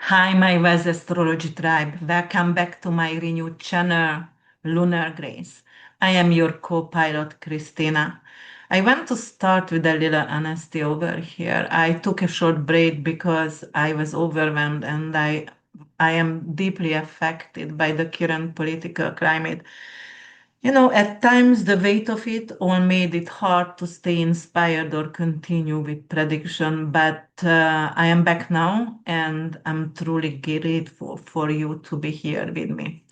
Hi, my West Astrology tribe. Welcome back to my renewed channel, LunarGrace. I am your co-pilot, Christina. I want to start with a little honesty over here. I took a short break because I was overwhelmed and I am deeply affected by the current political climate. At times the weight of it all made it hard to stay inspired or continue with prediction, but I am back now and I'm truly grateful for you to be here with me.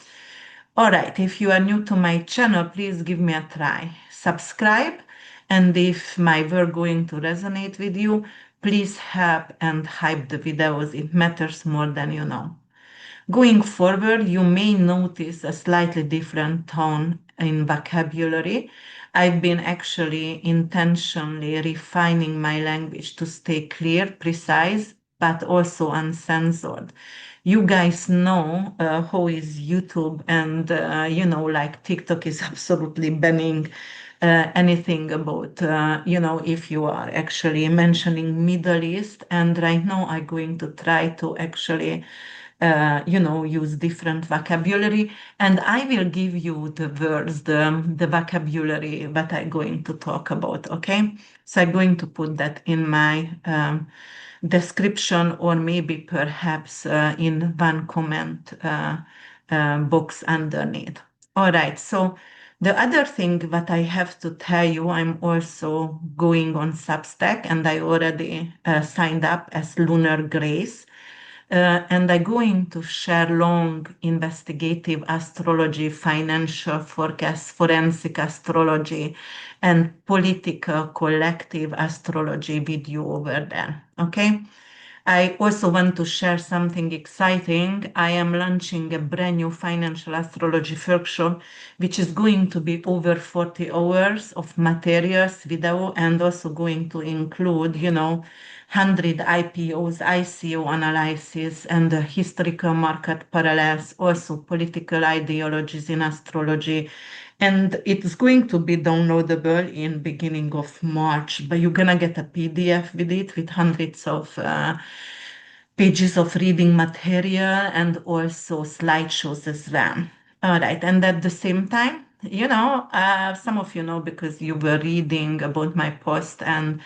All right, if you are new to my channel, please give me a try. Subscribe, and if my work going to resonate with you, please help and hype the videos. It matters more than you know. Going forward, you may notice a slightly different tone in vocabulary. I've been actually intentionally refining my language to stay clear, precise, but also uncensored. You guys know how is YouTube and like TikTok is absolutely banning anything about if you are actually mentioning Middle East, and right now I'm going to try to actually use different vocabulary, and I will give you the words, the vocabulary that I'm going to talk about, okay? So I'm going to put that in my description, or maybe perhaps in one comment box underneath. All right, so the other thing that I have to tell you, I'm also going on Substack, and I already signed up as LunarGrace. And I'm going to share long investigative astrology, financial forecast, forensic astrology, and political collective astrology with you over there. Okay. I also want to share something exciting. I am launching a brand new financial astrology workshop, which is going to be over 40 hours of materials, video, and also going to include, 100 IPOs, ICO analysis, and the historical market parallels, also political ideologies in astrology. And it's going to be downloadable in beginning of March, but you're gonna get a PDF with it with hundreds of pages of reading material and also slideshows as well. All right, and at the same time, some of you know because you were reading about my post, and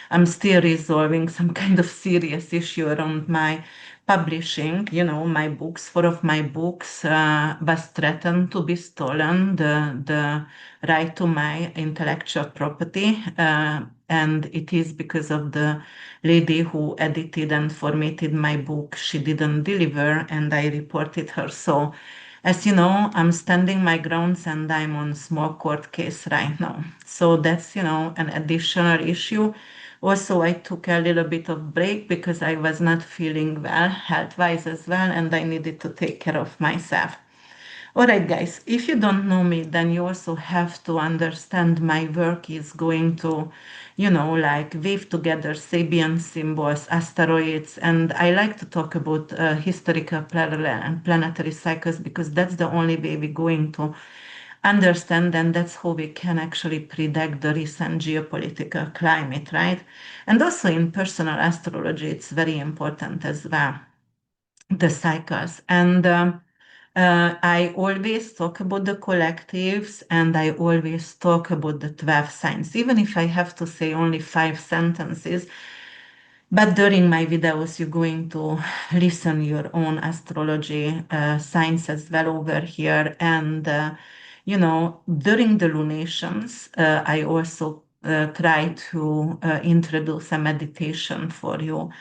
I'm still resolving some kind of serious issue around my publishing. My books, four of my books was threatened to be stolen, the right to my intellectual property, and it is because of the lady who edited and formatted my book. She didn't deliver, and I reported her. So, as you know, I'm standing my grounds, and I'm on small court case right now. So that's, an additional issue. Also, I took a little bit of break because I was not feeling well, health-wise as well, and I needed to take care of myself. All right, guys, if you don't know me, then you also have to understand my work is going to, like weave together Sabian symbols, asteroids, and I like to talk about historical parallel and planetary cycles because that's the only way we're going to understand, and that's how we can actually predict the recent geopolitical climate, right? And also in personal astrology, it's very important as well, the cycles. And I always talk about the collectives, and I always talk about the 12 signs, even if I have to say only 5 sentences. But during my videos, you're going to listen your own astrology signs as well over here. And, during the lunations, I also try to introduce a meditation for you.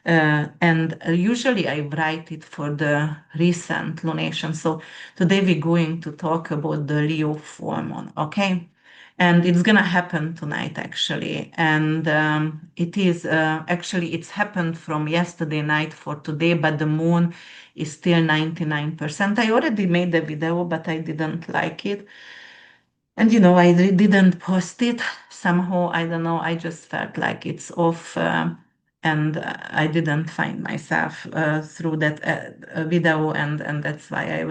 And usually I write it for the recent lunation. So today we're going to talk about the Leo full moon, okay? And it's gonna happen tonight actually. And it is actually it's happened from yesterday night for today, but the moon is still 99%. I already made a video, but I didn't like it. And I didn't post it somehow. I don't know. I just felt like it's off, and I didn't find myself through that video, and that's why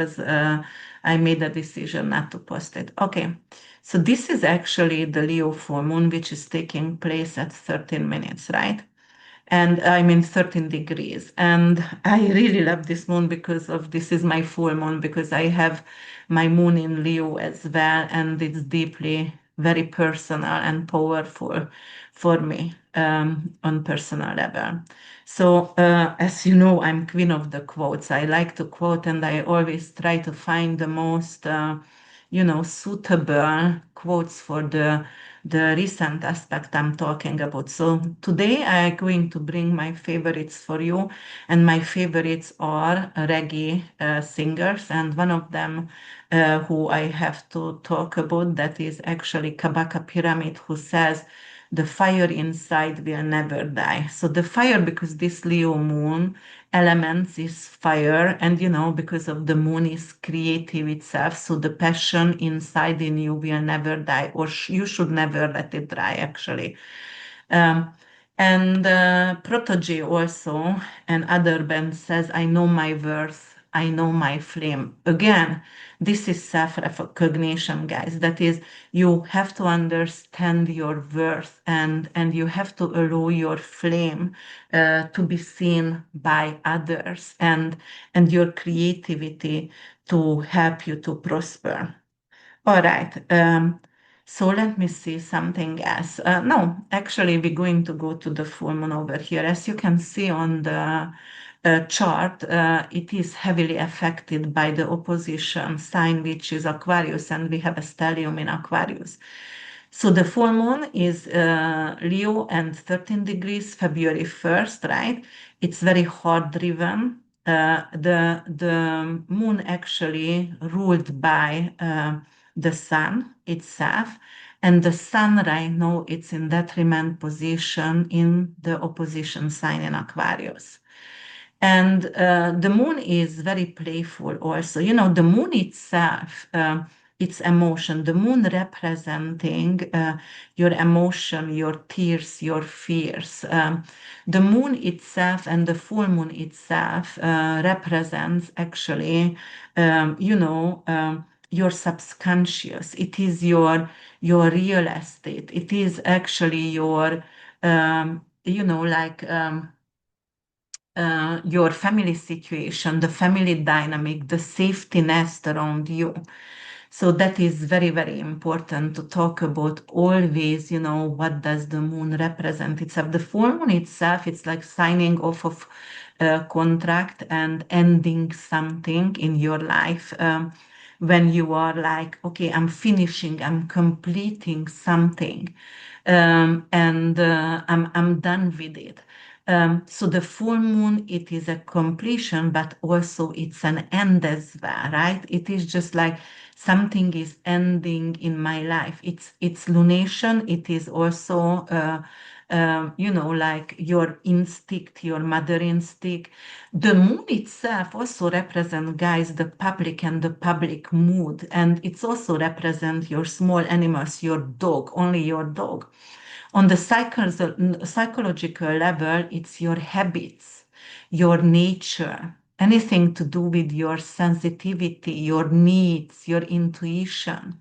I made a decision not to post it. Okay, so this is actually the Leo full moon, which is taking place at 13 minutes, right? and I'm in 13 degrees. And I really love this moon because of this is my full moon, because I have my moon in Leo as well, and it's deeply very personal and powerful for me on personal level. So, as you know, I'm queen of the quotes. I like to quote, and I always try to find the most, suitable quotes for the recent aspect I'm talking about. So today I'm going to bring my favorites for you, and my favorites are reggae singers, and one of them who I have to talk about, that is actually Kabaka Pyramid, who says, the fire inside will never die. So the fire, because this Leo moon elements is fire, and because of the moon is creative itself, so the passion inside in you will never die, or you should never let it die, actually. um, and Protoje also, and other band says, I know my worth, I know my flame. Again, this is self-recognition, guys. That is, you have to understand your worth, and you have to allow your flame to be seen by others, and your creativity to help you to prosper. All right. So let me see something else. No, actually, we're going to go to the full moon over here. As you can see on the chart, it is heavily affected by the opposition sign, which is Aquarius, and we have a stellium in Aquarius. So the full moon is Leo and 13 degrees, February 1st, right? It's very heart driven. The moon actually ruled by the sun itself, and the sun right now it's in detriment position in the opposition sign in Aquarius. And the moon is very playful also. The moon itself, it's emotion. The moon representing your emotion, your tears, your fears. The moon itself and the full moon itself represents actually, your subconscious. It is your real estate. It is actually your, your family situation, the family dynamic, the safety nest around you. So that is very, very important to talk about always, what does the moon represent itself? The full moon itself, it's like signing off of a contract and ending something in your life. When you are like, okay, I'm finishing, I'm completing something, and I'm done with it. So the full moon, it is a completion, but also it's an end as well, right? It is just like something is ending in my life. It's lunation. It is also, like your instinct, your mother instinct. The moon itself also represents, guys, the public and the public mood, and it's also represents your small animals, your dog, only your dog. On the psychological level, it's your habits, your nature, anything to do with your sensitivity, your needs, your intuition.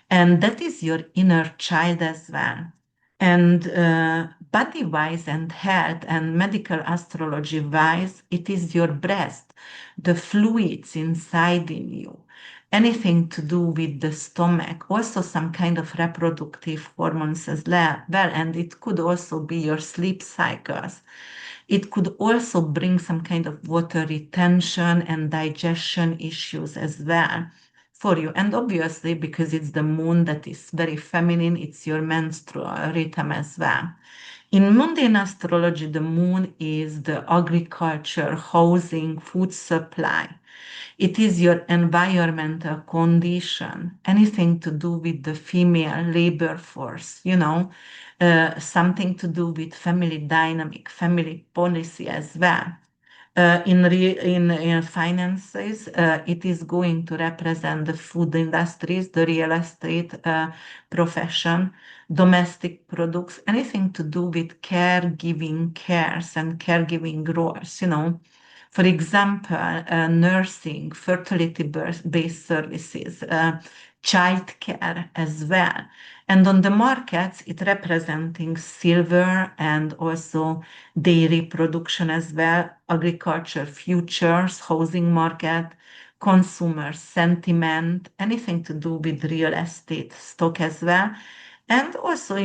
And that is your inner child as well. And body wise and health and medical astrology wise, it is your breast, the fluids inside in you, anything to do with the stomach, also some kind of reproductive hormones as well. And it could also be your sleep cycles. It could also bring some kind of water retention and digestion issues as well for you. And obviously, because it's the moon that is very feminine, it's your menstrual rhythm as well. In mundane astrology, the moon is the agriculture, housing, food supply. It is your environmental condition, anything to do with the female labor force, something to do with family dynamic, family policy as well. In finances, it is going to represent the food industries, the real estate profession, domestic products, anything to do with caregiving cares and caregiving roles. For example, nursing, fertility-based services, childcare as well. And on the markets, it representing silver and also dairy production as well, agriculture futures, housing market, consumer sentiment, anything to do with real estate stock as well. And also,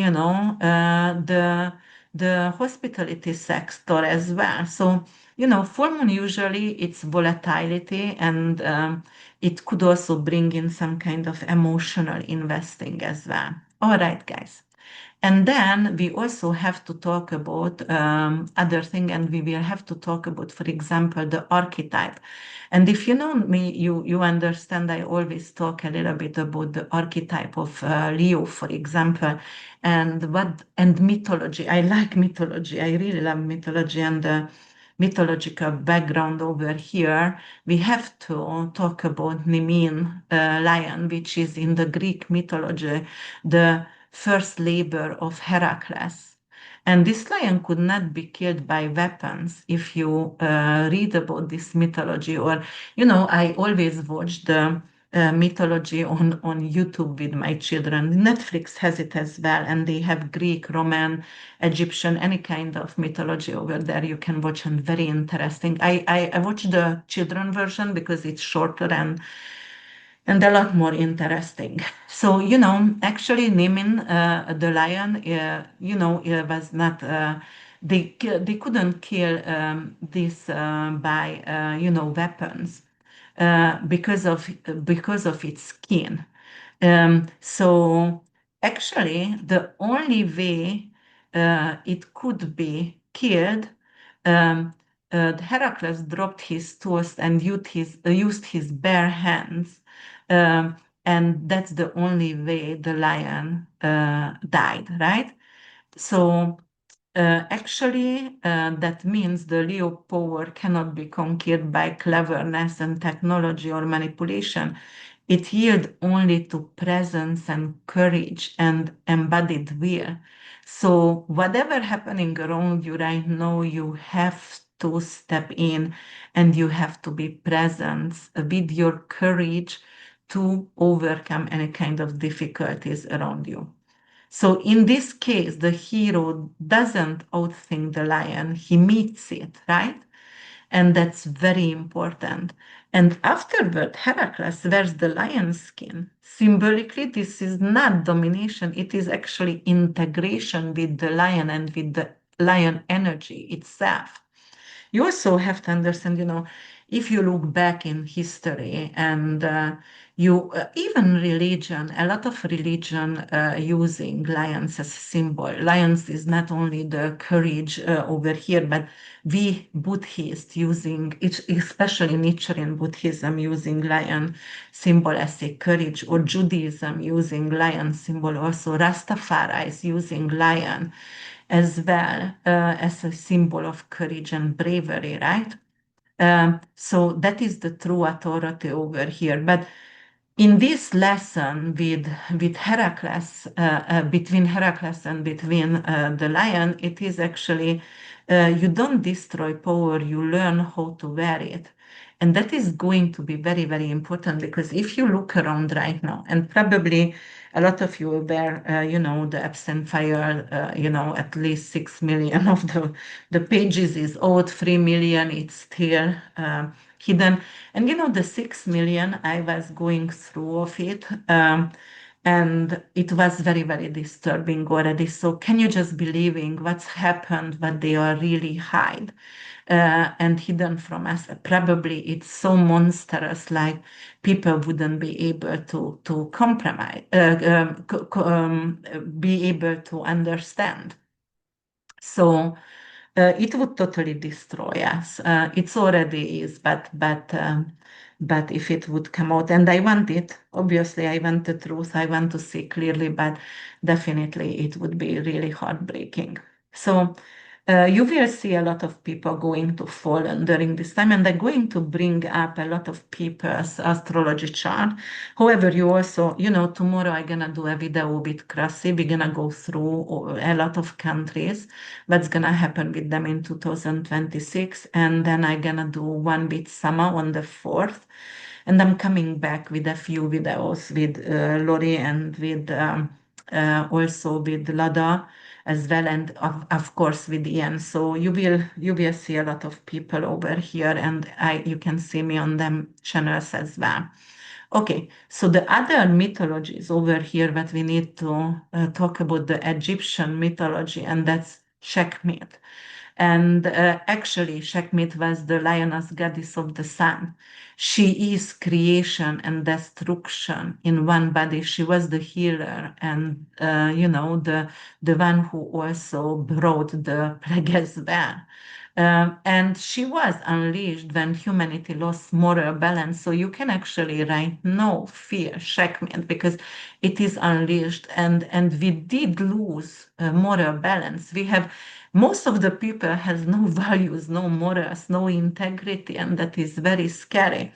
the hospitality sector as well. So, full moon usually it's volatility and it could also bring in some kind of emotional investing as well. All right, guys. And then we also have to talk about other thing, and we will have to talk about, for example, the archetype. And if you know me, you understand I always talk a little bit about the archetype of Leo, for example, and mythology. I like mythology. I really love mythology and the mythological background over here. We have to talk about Nemean Lion, which is in the Greek mythology the first labor of Heracles. And this lion could not be killed by weapons. If you read about this mythology, or, I always watch the mythology on YouTube with my children. Netflix has it as well, and they have Greek, Roman, Egyptian, any kind of mythology over there you can watch, and very interesting. I watch the children version because it's shorter and a lot more interesting. So, actually, Nemin, the lion, was not, they couldn't kill this by, weapons because of its skin. So, actually, the only way it could be killed, um, Heracles dropped his tools and used his bare hands, um, and that's the only way the lion died, right? So actually, that means the Leo power cannot be conquered by cleverness and technology or manipulation. It yields only to presence and courage and embodied will. So whatever happening around you right now, you have to step in and you have to be present with your courage to overcome any kind of difficulties around you. So in this case, the hero doesn't outthink the lion, he meets it, right? And that's very important. And afterward, Heracles wears the lion's skin. Symbolically, this is not domination, it is actually integration with the lion and with the lion energy itself. You also have to understand, if you look back in history and you even religion, a lot of religion using lions as a symbol. Lions is not only the courage over here, but we Buddhists using it, especially Nichiren Buddhism using lion symbol as a courage, or Judaism using lion symbol. Also, Rastafari is using lion as well as a symbol of courage and bravery, right? So that is the true authority over here. But in this lesson with Heracles, between Heracles and between the lion, it is actually you don't destroy power, you learn how to wear it. And that is going to be very, very important, because if you look around right now, and probably a lot of you aware, the Epstein file, at least 6 million of the pages is out, 3 million, it's still hidden. And the 6 million, I was going through of it, and it was very, very disturbing already. So can you just believing what's happened, what they are really hide and hidden from us? Probably it's so monstrous, like people wouldn't be able to compromise, be able to understand. So it would totally destroy us. It's already is, but if it would come out, and I want it, obviously, I want the truth, I want to see clearly, but definitely it would be really heartbreaking. So you will see a lot of people going to fall during this time, and they're going to bring up a lot of people's astrology chart. However, you also, tomorrow I'm gonna do a video with Krasi. We're gonna go through a lot of countries, what's gonna happen with them in 2026, and then I'm gonna do one with Sama on the 4th. And I'm coming back with a few videos with Lori and with also with Lada as well, and of course with Ian. So you will see a lot of people over here, and you can see me on them channels as well. Okay, so the other mythologies over here that we need to talk about, the Egyptian mythology, and that's Sekhmet. And actually, Sekhmet was the lioness goddess of the sun. She is creation and destruction in one body. She was the healer and, the one who also brought the plague as well. And she was unleashed when humanity lost moral balance. So you can actually right now fear Sekhmet because it is unleashed, and we did lose moral balance. We have most of the people has no values, no morals, no integrity, and that is very scary.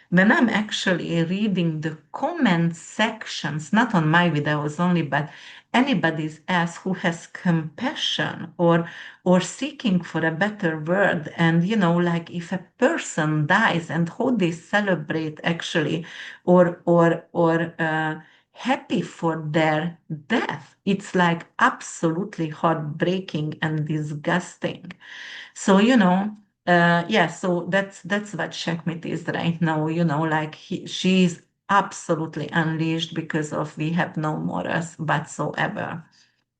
When I'm actually reading the comment sections, not on my videos only, but anybody's else who has compassion or seeking for a better world, and like if a person dies and how they celebrate actually, or happy for their death, it's like absolutely heartbreaking and disgusting. So, yeah, so that's what Sekhmet is right now, like she's absolutely unleashed because of we have no morals whatsoever.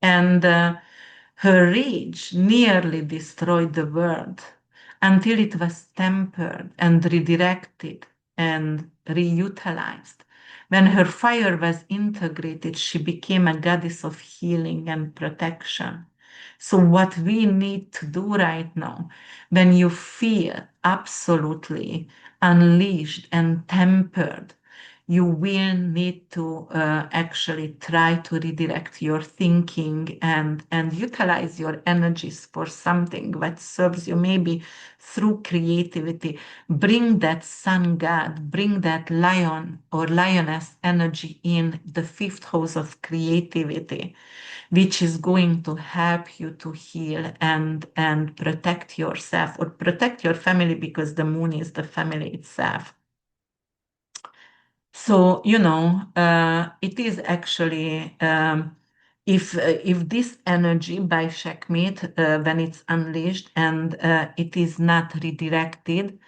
And her rage nearly destroyed the world until it was tempered and redirected and reutilized. When her fire was integrated, she became a goddess of healing and protection. So, what we need to do right now, when you feel absolutely unleashed and tempered, you will need to actually try to redirect your thinking and utilize your energies for something that serves you, maybe through creativity. Bring that sun god, bring that lion or lioness energy in the fifth house of creativity, which is going to help you to heal and protect yourself or protect your family, because the moon is the family itself. So, it is actually, if this energy by Sekhmet, when it's unleashed and it is not redirected,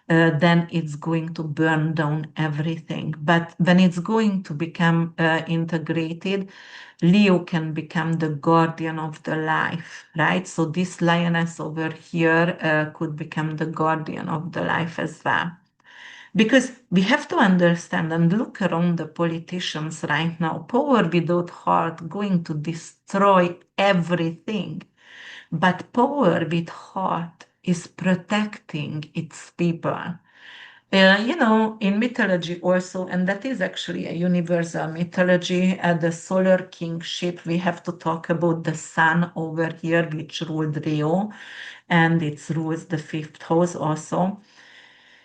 then it's going to burn down everything. But when it's going to become integrated, Leo can become the guardian of the life, right? So this lioness over here could become the guardian of the life as well. Because we have to understand and look around the politicians right now, power without heart going to destroy everything. But power with heart is protecting its people. In mythology also, and that is actually a universal mythology, at the solar kingship, we have to talk about the sun over here, which ruled Rio, and it rules the fifth house also.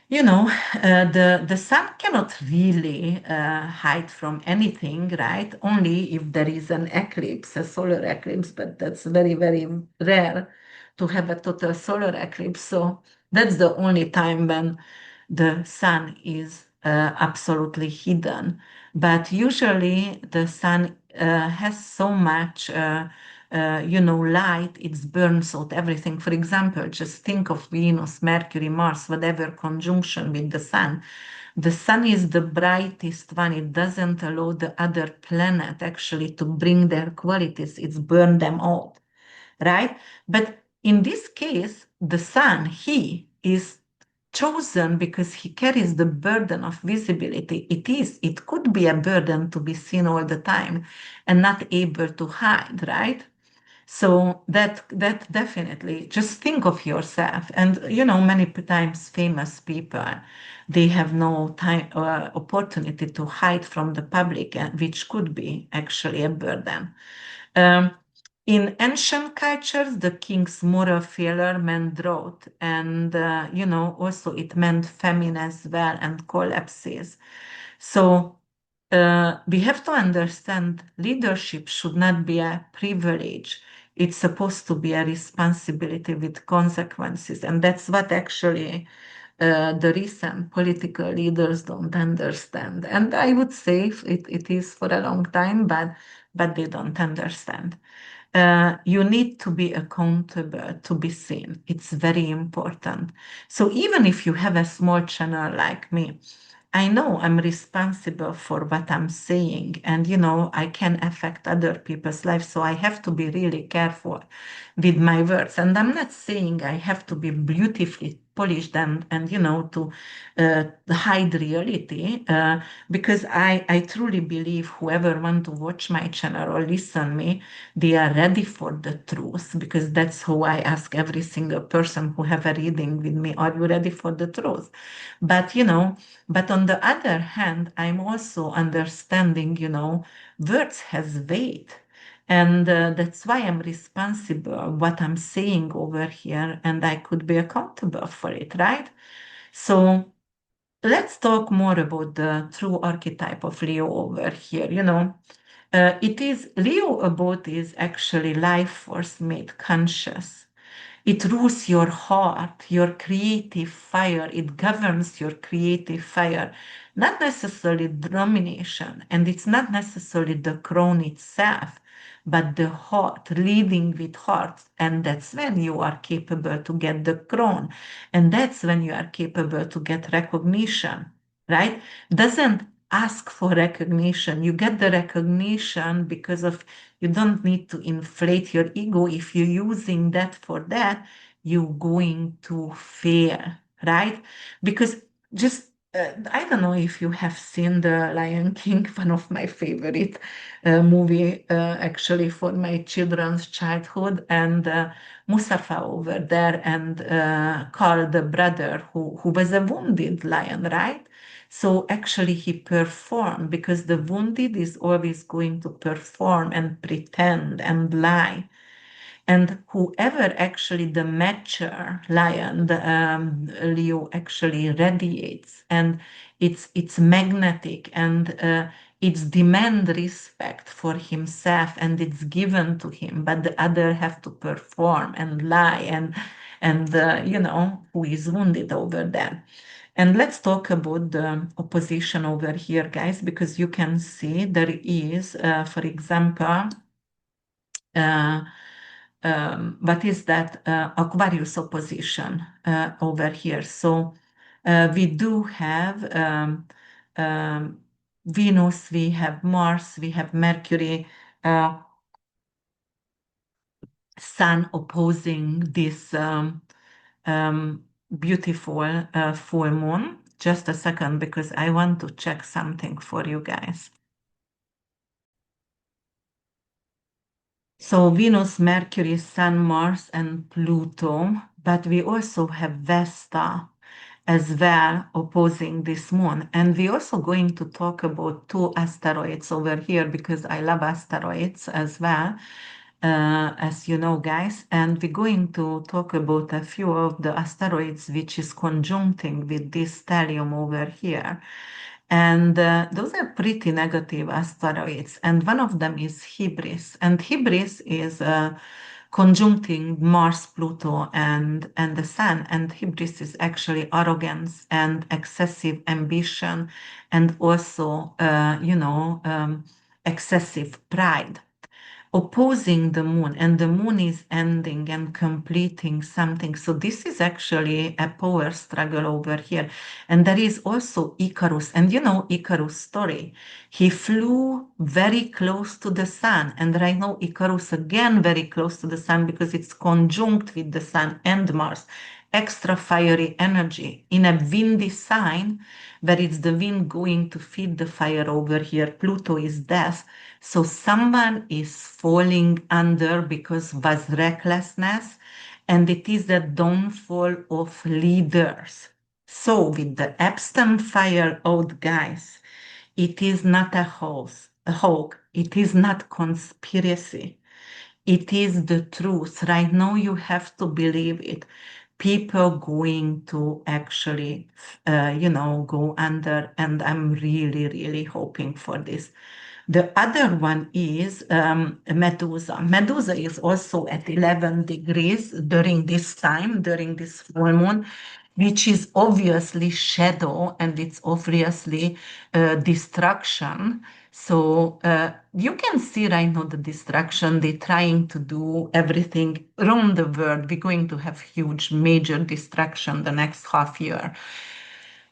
The sun cannot really hide from anything, right? Only if there is an eclipse, a solar eclipse, but that's very, very rare to have a total solar eclipse. So that's the only time when the sun is absolutely hidden. But usually the sun has so much light, it burns out everything. For example, just think of Venus, Mercury, Mars, whatever conjunction with the sun. The sun is the brightest one. It doesn't allow the other planet actually to bring their qualities. It's burn them out, right? But in this case, the sun, he is chosen because he carries the burden of visibility. It could be a burden to be seen all the time and not able to hide, right? So that definitely, just think of yourself. And many times famous people, they have no time or opportunity to hide from the public, which could be actually a burden. Um, in ancient cultures, the king's moral failure meant drought, and also it meant famine as well and collapses. So we have to understand leadership should not be a privilege. It's supposed to be a responsibility with consequences. And that's what actually the recent political leaders don't understand. And I would say it is for a long time, but but they don't understand. You need to be accountable to be seen. It's very important. So even if you have a small channel like me, I know I'm responsible for what I'm saying, and I can affect other people's lives. So I have to be really careful with my words. And I'm not saying I have to be beautifully polished and to hide reality, because I truly believe whoever want to watch my channel or listen me, they are ready for the truth, because that's how I ask every single person who have a reading with me, are you ready for the truth? But but on the other hand, I'm also understanding, words has weight. And that's why I'm responsible what I'm saying over here, and I could be accountable for it, right? So let's talk more about the true archetype of Leo over here. It is Leo about is actually life force made conscious. It rules your heart, your creative fire. It governs your creative fire, not necessarily domination, and it's not necessarily the crown itself, but the heart, leading with heart. And that's when you are capable to get the crown. And that's when you are capable to get recognition, right? Doesn't ask for recognition. You get the recognition because of you don't need to inflate your ego. If you're using that for that, you're going to fail, right? Because just I don't know if you have seen The Lion King, one of my favorite movie actually for my children's childhood, and Mustafa over there and Carl the brother who was a wounded lion, right? So actually he performed, because the wounded is always going to perform and pretend and lie. And whoever actually the mature lion, the Leo actually radiates, and it's magnetic, and it's demand respect for himself, and it's given to him. But the other have to perform and lie, and who is wounded over there. And let's talk about the opposition over here, guys, because you can see there is, for example, uh, what is that Aquarius opposition over here. So we do have Venus, we have Mars, we have Mercury, uh, Sun opposing this beautiful full moon. Just a second, because I want to check something for you guys. So Venus, Mercury, Sun, Mars, and Pluto, but we also have Vesta as well opposing this moon. And we're also going to talk about two asteroids over here, because I love asteroids as well, as you know, guys. And we're going to talk about a few of the asteroids which is conjuncting with this stellium over here. And those are pretty negative asteroids. And one of them is Hybris. And Hybris is conjuncting Mars, Pluto, and the Sun. And Hybris is actually arrogance and excessive ambition, and also, excessive pride, opposing the moon, and the moon is ending and completing something. So this is actually a power struggle over here. And there is also Icarus, and Icarus story. He flew very close to the sun, and right now Icarus again very close to the sun, because it's conjunct with the sun and Mars. Extra fiery energy in a windy sign, where it's the wind going to feed the fire over here. Pluto is death. So someone is falling under because was recklessness, and it is the downfall of leaders. So with the Epstein fire out, guys, it is not a hawk. It is not conspiracy. It is the truth. Right now, you have to believe it. People going to actually, go under, and I'm really, really hoping for this. The other one is Medusa. Medusa is also at 11 degrees during this time, during this full moon, which is obviously shadow, and it's obviously destruction. So you can see right now the distraction. They're trying to do everything around the world. We're going to have huge, major distraction the next half year.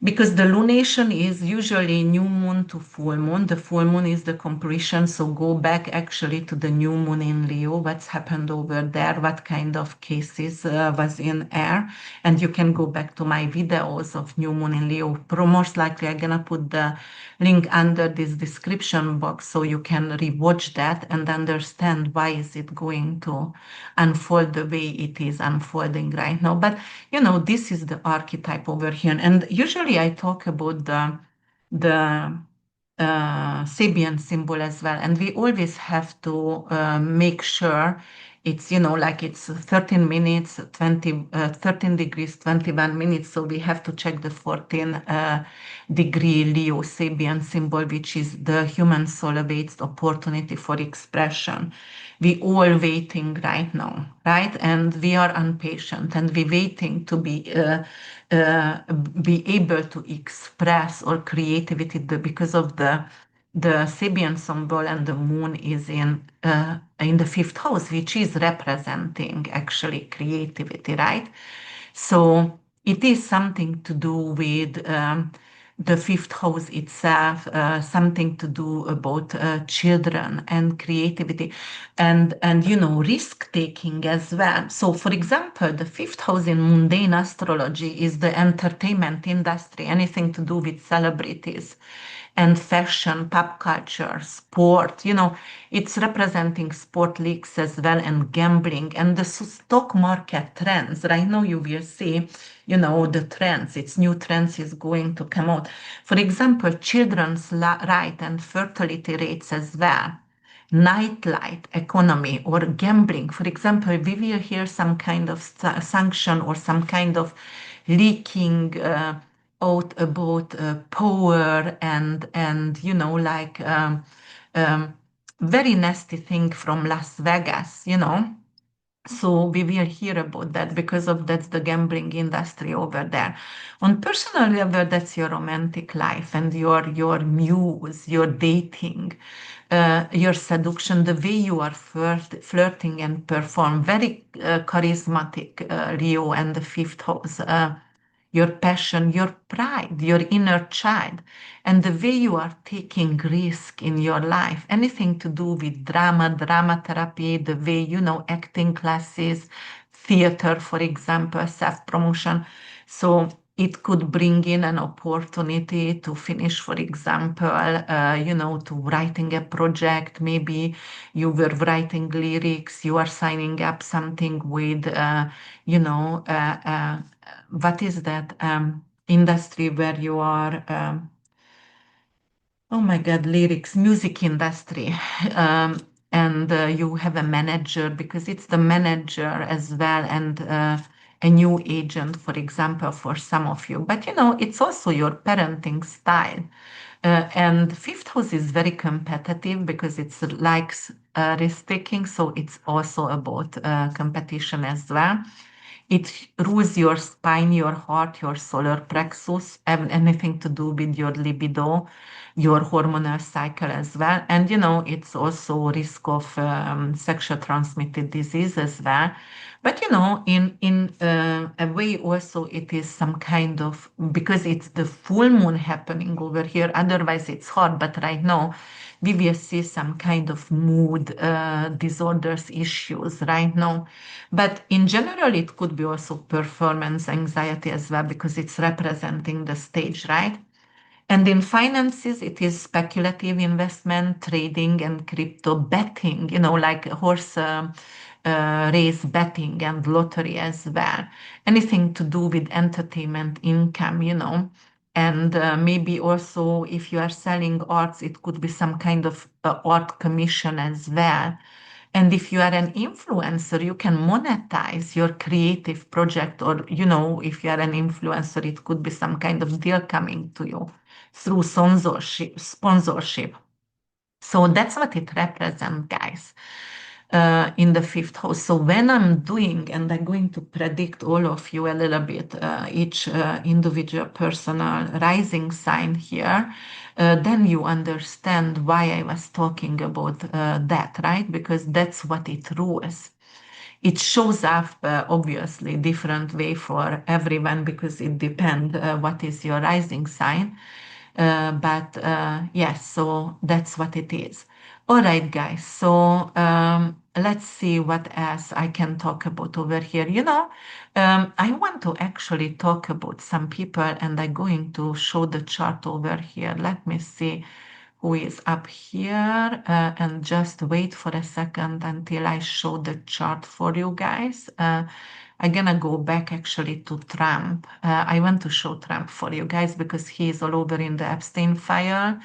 Because the lunation is usually new moon to full moon. The full moon is the completion. So go back actually to the new moon in Leo. What's happened over there? What kind of cases was in air? And you can go back to my videos of new moon in Leo. Most likely I'm gonna put the link under this description box so you can rewatch that and understand why is it going to unfold the way it is unfolding right now. But this is the archetype over here. And usually I talk about the Sabian symbol as well. And we always have to make sure it's, like it's 13 minutes, 13 degrees, 21 minutes. So we have to check the 14 degree Leo Sabian symbol, which is the human soul awaits opportunity for expression. We all waiting right now, right? And we are impatient and we waiting to be able to express our creativity because of the Sabian symbol, and the moon is in the fifth house, which is representing actually creativity, right? So it is something to do with the fifth house itself, something to do about children and creativity and risk taking as well. So for example, the fifth house in mundane astrology is the entertainment industry, anything to do with celebrities and fashion, pop culture, sport. It's representing sport leagues as well and gambling and the stock market trends. Right now, you will see, the trends. It's new trends is going to come out. For example, children's right and fertility rates as well. Nightlight economy or gambling. For example, we will hear some kind of sanction or some kind of leaking out about power and like very nasty thing from Las Vegas. So we will hear about that because of that's the gambling industry over there. On personal level, that's your romantic life and your muse, your dating, your seduction, the way you are flirting and perform. Very charismatic, Leo and the fifth house. Your passion, your pride, your inner child, and the way you are taking risk in your life, anything to do with drama therapy, the way, acting classes, theater, for example, self-promotion. So it could bring in an opportunity to finish, for example, to writing a project. Maybe you were writing lyrics, you are signing up something with, what is that industry where you are? Oh my God, lyrics, music industry. And you have a manager because it's the manager as well and a new agent, for example, for some of you. But it's also your parenting style. And fifth house is very competitive because it's likes risk taking. So it's also about competition as well. It rules your spine, your heart, your solar plexus, anything to do with your libido, your hormonal cycle as well. And it's also risk of sexual transmitted disease as well. But in a way also it is some kind of because it's the full moon happening over here. Otherwise it's hard. But right now we will see some kind of mood disorders issues right now. But in general, it could be also performance anxiety as well because it's representing the stage, right? And in finances, it is speculative investment, trading, and crypto betting, like horse race betting and lottery as well. Anything to do with entertainment income. And maybe also if you are selling arts, it could be some kind of art commission as well. And if you are an influencer, you can monetize your creative project, or, if you are an influencer, it could be some kind of deal coming to you through sponsorship. So that's what it represents, guys. in the fifth house. So when I'm doing, and I'm going to predict all of you a little bit, each individual personal rising sign here, then you understand why I was talking about that, right? Because that's what it rules. It shows up obviously different way for everyone because it depends what is your rising sign. But yes, so that's what it is. All right, guys. So let's see what else I can talk about over here. I want to actually talk about some people, and I'm going to show the chart over here. Let me see who is up here, and just wait for a second until I show the chart for you guys. I'm gonna go back actually to Trump. I want to show Trump for you guys because he is all over in the Epstein file.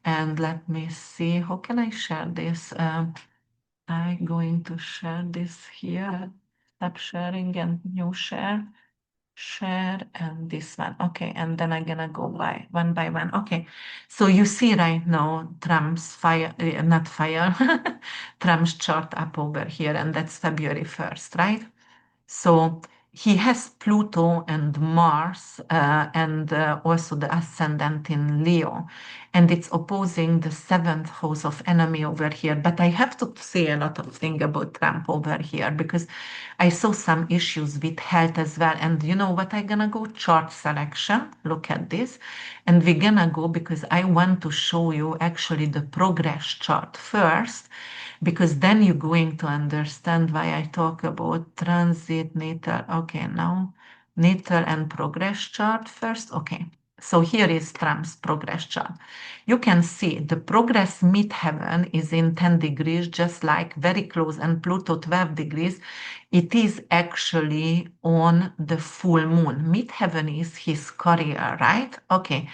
And let me see, how can I share this? I'm going to share this here. Stop sharing and new share and this one. Okay, and then I'm gonna go by one. Okay, so you see right now Trump's fire, not fire, Trump's chart up over here, and that's February 1st, right? So he has Pluto and Mars, and also the ascendant in Leo, and it's opposing the seventh house of enemy over here. But I have to say a lot of things about Trump over here because I saw some issues with health as well. And you know what? I'm gonna go chart selection. Look at this, and we're gonna go because I want to show you actually the progress chart first because then you're going to understand why I talk about transit, natal. Okay, now natal and progress chart first. Okay, so here is Trump's progress chart. You can see the progress midheaven is in 10 degrees, just like very close, and Pluto 12 degrees. It is actually on the full moon. Midheaven is his career, right? Okay,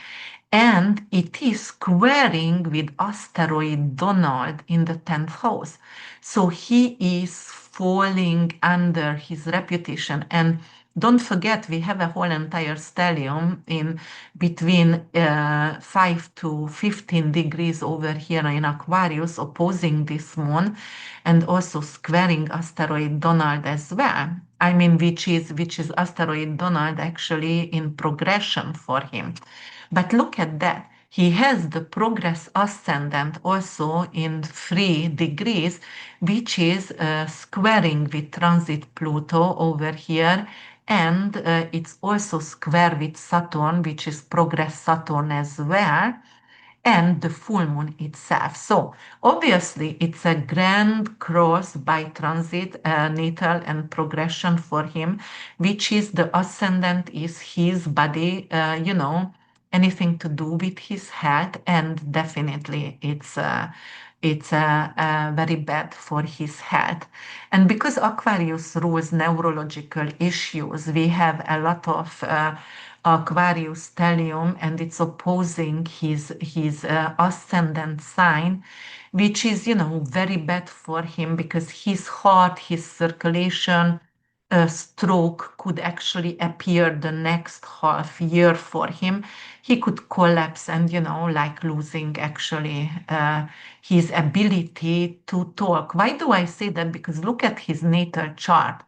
and it is squaring with asteroid Donald in the 10th house. So he is falling under his reputation. And don't forget, we have a whole entire stellium in between 5 to 15 degrees over here in Aquarius, opposing this moon, and also squaring asteroid Donald as well. I mean, which is asteroid Donald actually in progression for him. But look at that. He has the progress ascendant also in 3 degrees, which is squaring with transit Pluto over here. And it's also square with Saturn, which is progress Saturn as well, and the full moon itself. So obviously it's a grand cross by transit, natal and progression for him, which is the ascendant is his body, anything to do with his health, and definitely it's very bad for his health. And because Aquarius rules neurological issues, we have a lot of Aquarius stellium, and it's opposing his ascendant sign, which is very bad for him because his heart, his circulation, a stroke could actually appear the next half year for him. He could collapse and, like losing actually his ability to talk. Why do I say that? Because look at his natal chart.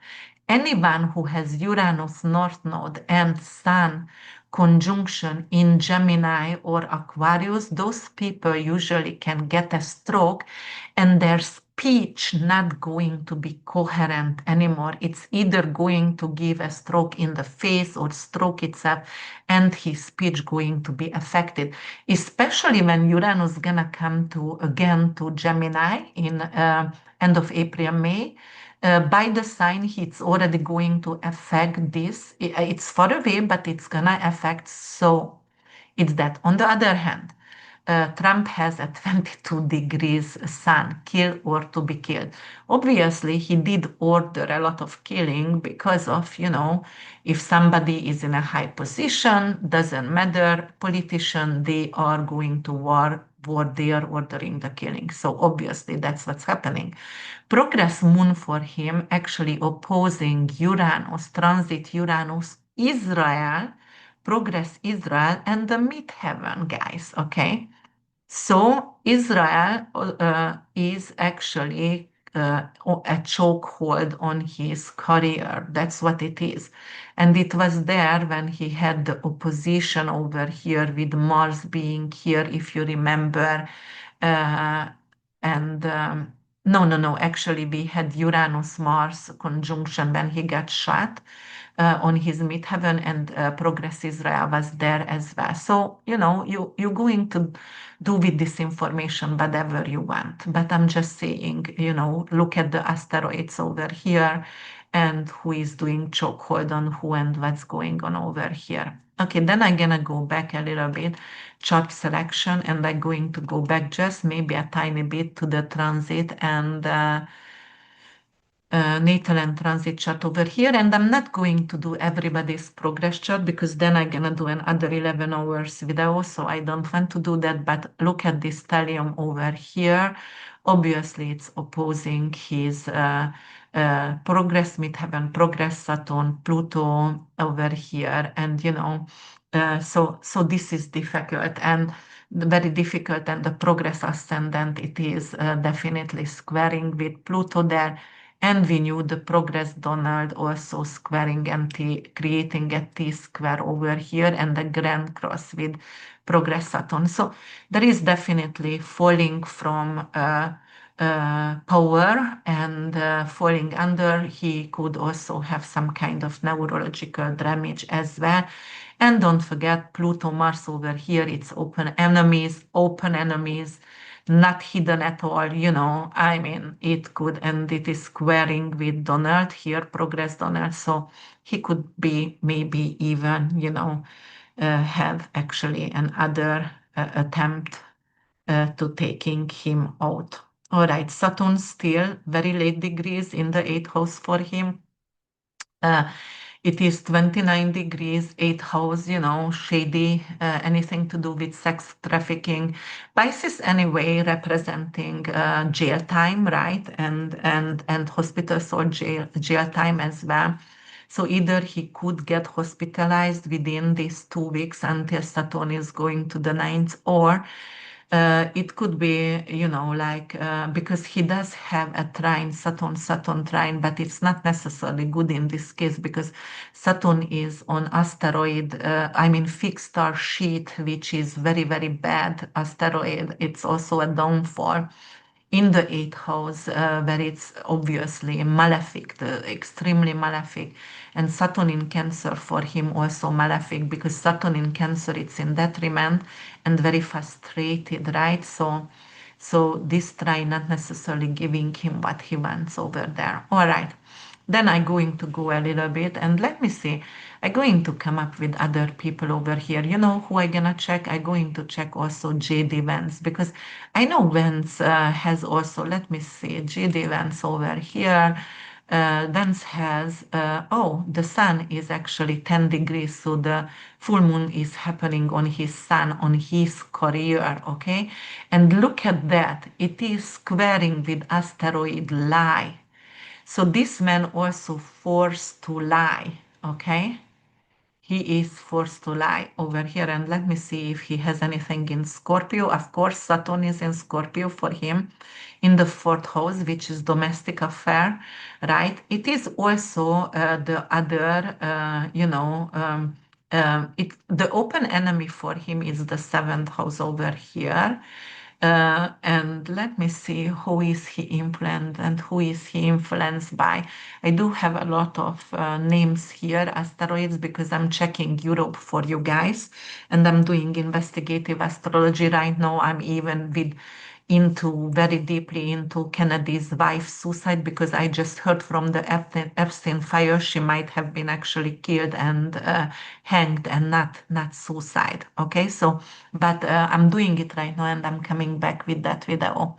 Anyone who has Uranus North Node and Sun conjunction in Gemini or Aquarius, those people usually can get a stroke and their speech not going to be coherent anymore. It's either going to give a stroke in the face or stroke itself, and his speech going to be affected, especially when Uranus gonna come to again to Gemini in end of April, May. By the sign, it's already going to affect this. It's far away, but it's gonna affect. So it's that. On the other hand, Trump has a 22 degrees sun, kill or to be killed. Obviously, he did order a lot of killing because of, if somebody is in a high position, doesn't matter, politician, they are going to war, they are ordering the killing. So obviously, that's what's happening. Progress moon for him actually opposing Uranus, transit Uranus, Israel, progress Israel, and the midheaven, guys, okay? So Israel is actually a chokehold on his career. That's what it is. And it was there when he had the opposition over here with Mars being here, if you remember. Uh, and no, actually, we had Uranus Mars conjunction when he got shot on his midheaven, and Progress Israel was there as well. So, you're going to do with this information whatever you want. But I'm just saying, look at the asteroids over here and who is doing chokehold on who and what's going on over here. Okay, then I'm gonna go back a little bit, chart selection, and I'm going to go back just maybe a tiny bit to the transit and natal and transit chart over here. And I'm not going to do everybody's progress chart because then I'm gonna do another 11 hours video, so I don't want to do that. But look at this stellium over here. Obviously, it's opposing his progress midheaven, progress Saturn, Pluto over here, and so this is difficult and very difficult. And the progress ascendant, it is definitely squaring with Pluto there. And we knew the progress Donald also squaring and creating a T square over here and the grand cross with progress Saturn. So there is definitely falling from power and falling under. He could also have some kind of neurological damage as well. And don't forget Pluto Mars over here, it's open enemies, not hidden at all, I mean, it could, and it is squaring with Donald here, progress Donald, so he could be maybe even, have actually another attempt to taking him out. All right, Saturn still very late degrees in the 8th house for him. Uh, it is 29 degrees, 8th house, shady, anything to do with sex trafficking. Pisces anyway, representing jail time, right? And hospitals or jail time as well. So either he could get hospitalized within these 2 weeks until Saturn is going to the ninth, or it could be, like, because he does have a trine, Saturn trine, but it's not necessarily good in this case because Saturn is on asteroid, fixed star sheet, which is very, very bad asteroid. It's also a downfall in the 8th house, where it's obviously malefic, extremely malefic. And Saturn in Cancer for him also malefic because Saturn in Cancer, it's in detriment and very frustrated, right? So this try not necessarily giving him what he wants over there. All right. Then I'm going to go a little bit and let me see. I'm going to come up with other people over here. You know who I'm gonna check? I'm going to check also JD Vance because I know Vance has also, let me see, JD Vance over here. Vance has, the sun is actually 10 degrees, so the full moon is happening on his sun, on his career, okay? And look at that, it is squaring with asteroid Lie. So this man also forced to lie, okay? He is forced to lie over here. And let me see if he has anything in Scorpio. Of course, Saturn is in Scorpio for him in the 4th house, which is domestic affair, right? It is also the other, the open enemy for him is the 7th house over here. And let me see who is he influenced and who is he influenced by. I do have a lot of names here, asteroids, because I'm checking Europe for you guys, and I'm doing investigative astrology right now. I'm even into very deeply into Kennedy's wife's suicide because I just heard from the Epstein file she might have been actually killed and hanged and not suicide. Okay, so but I'm doing it right now and I'm coming back with that video.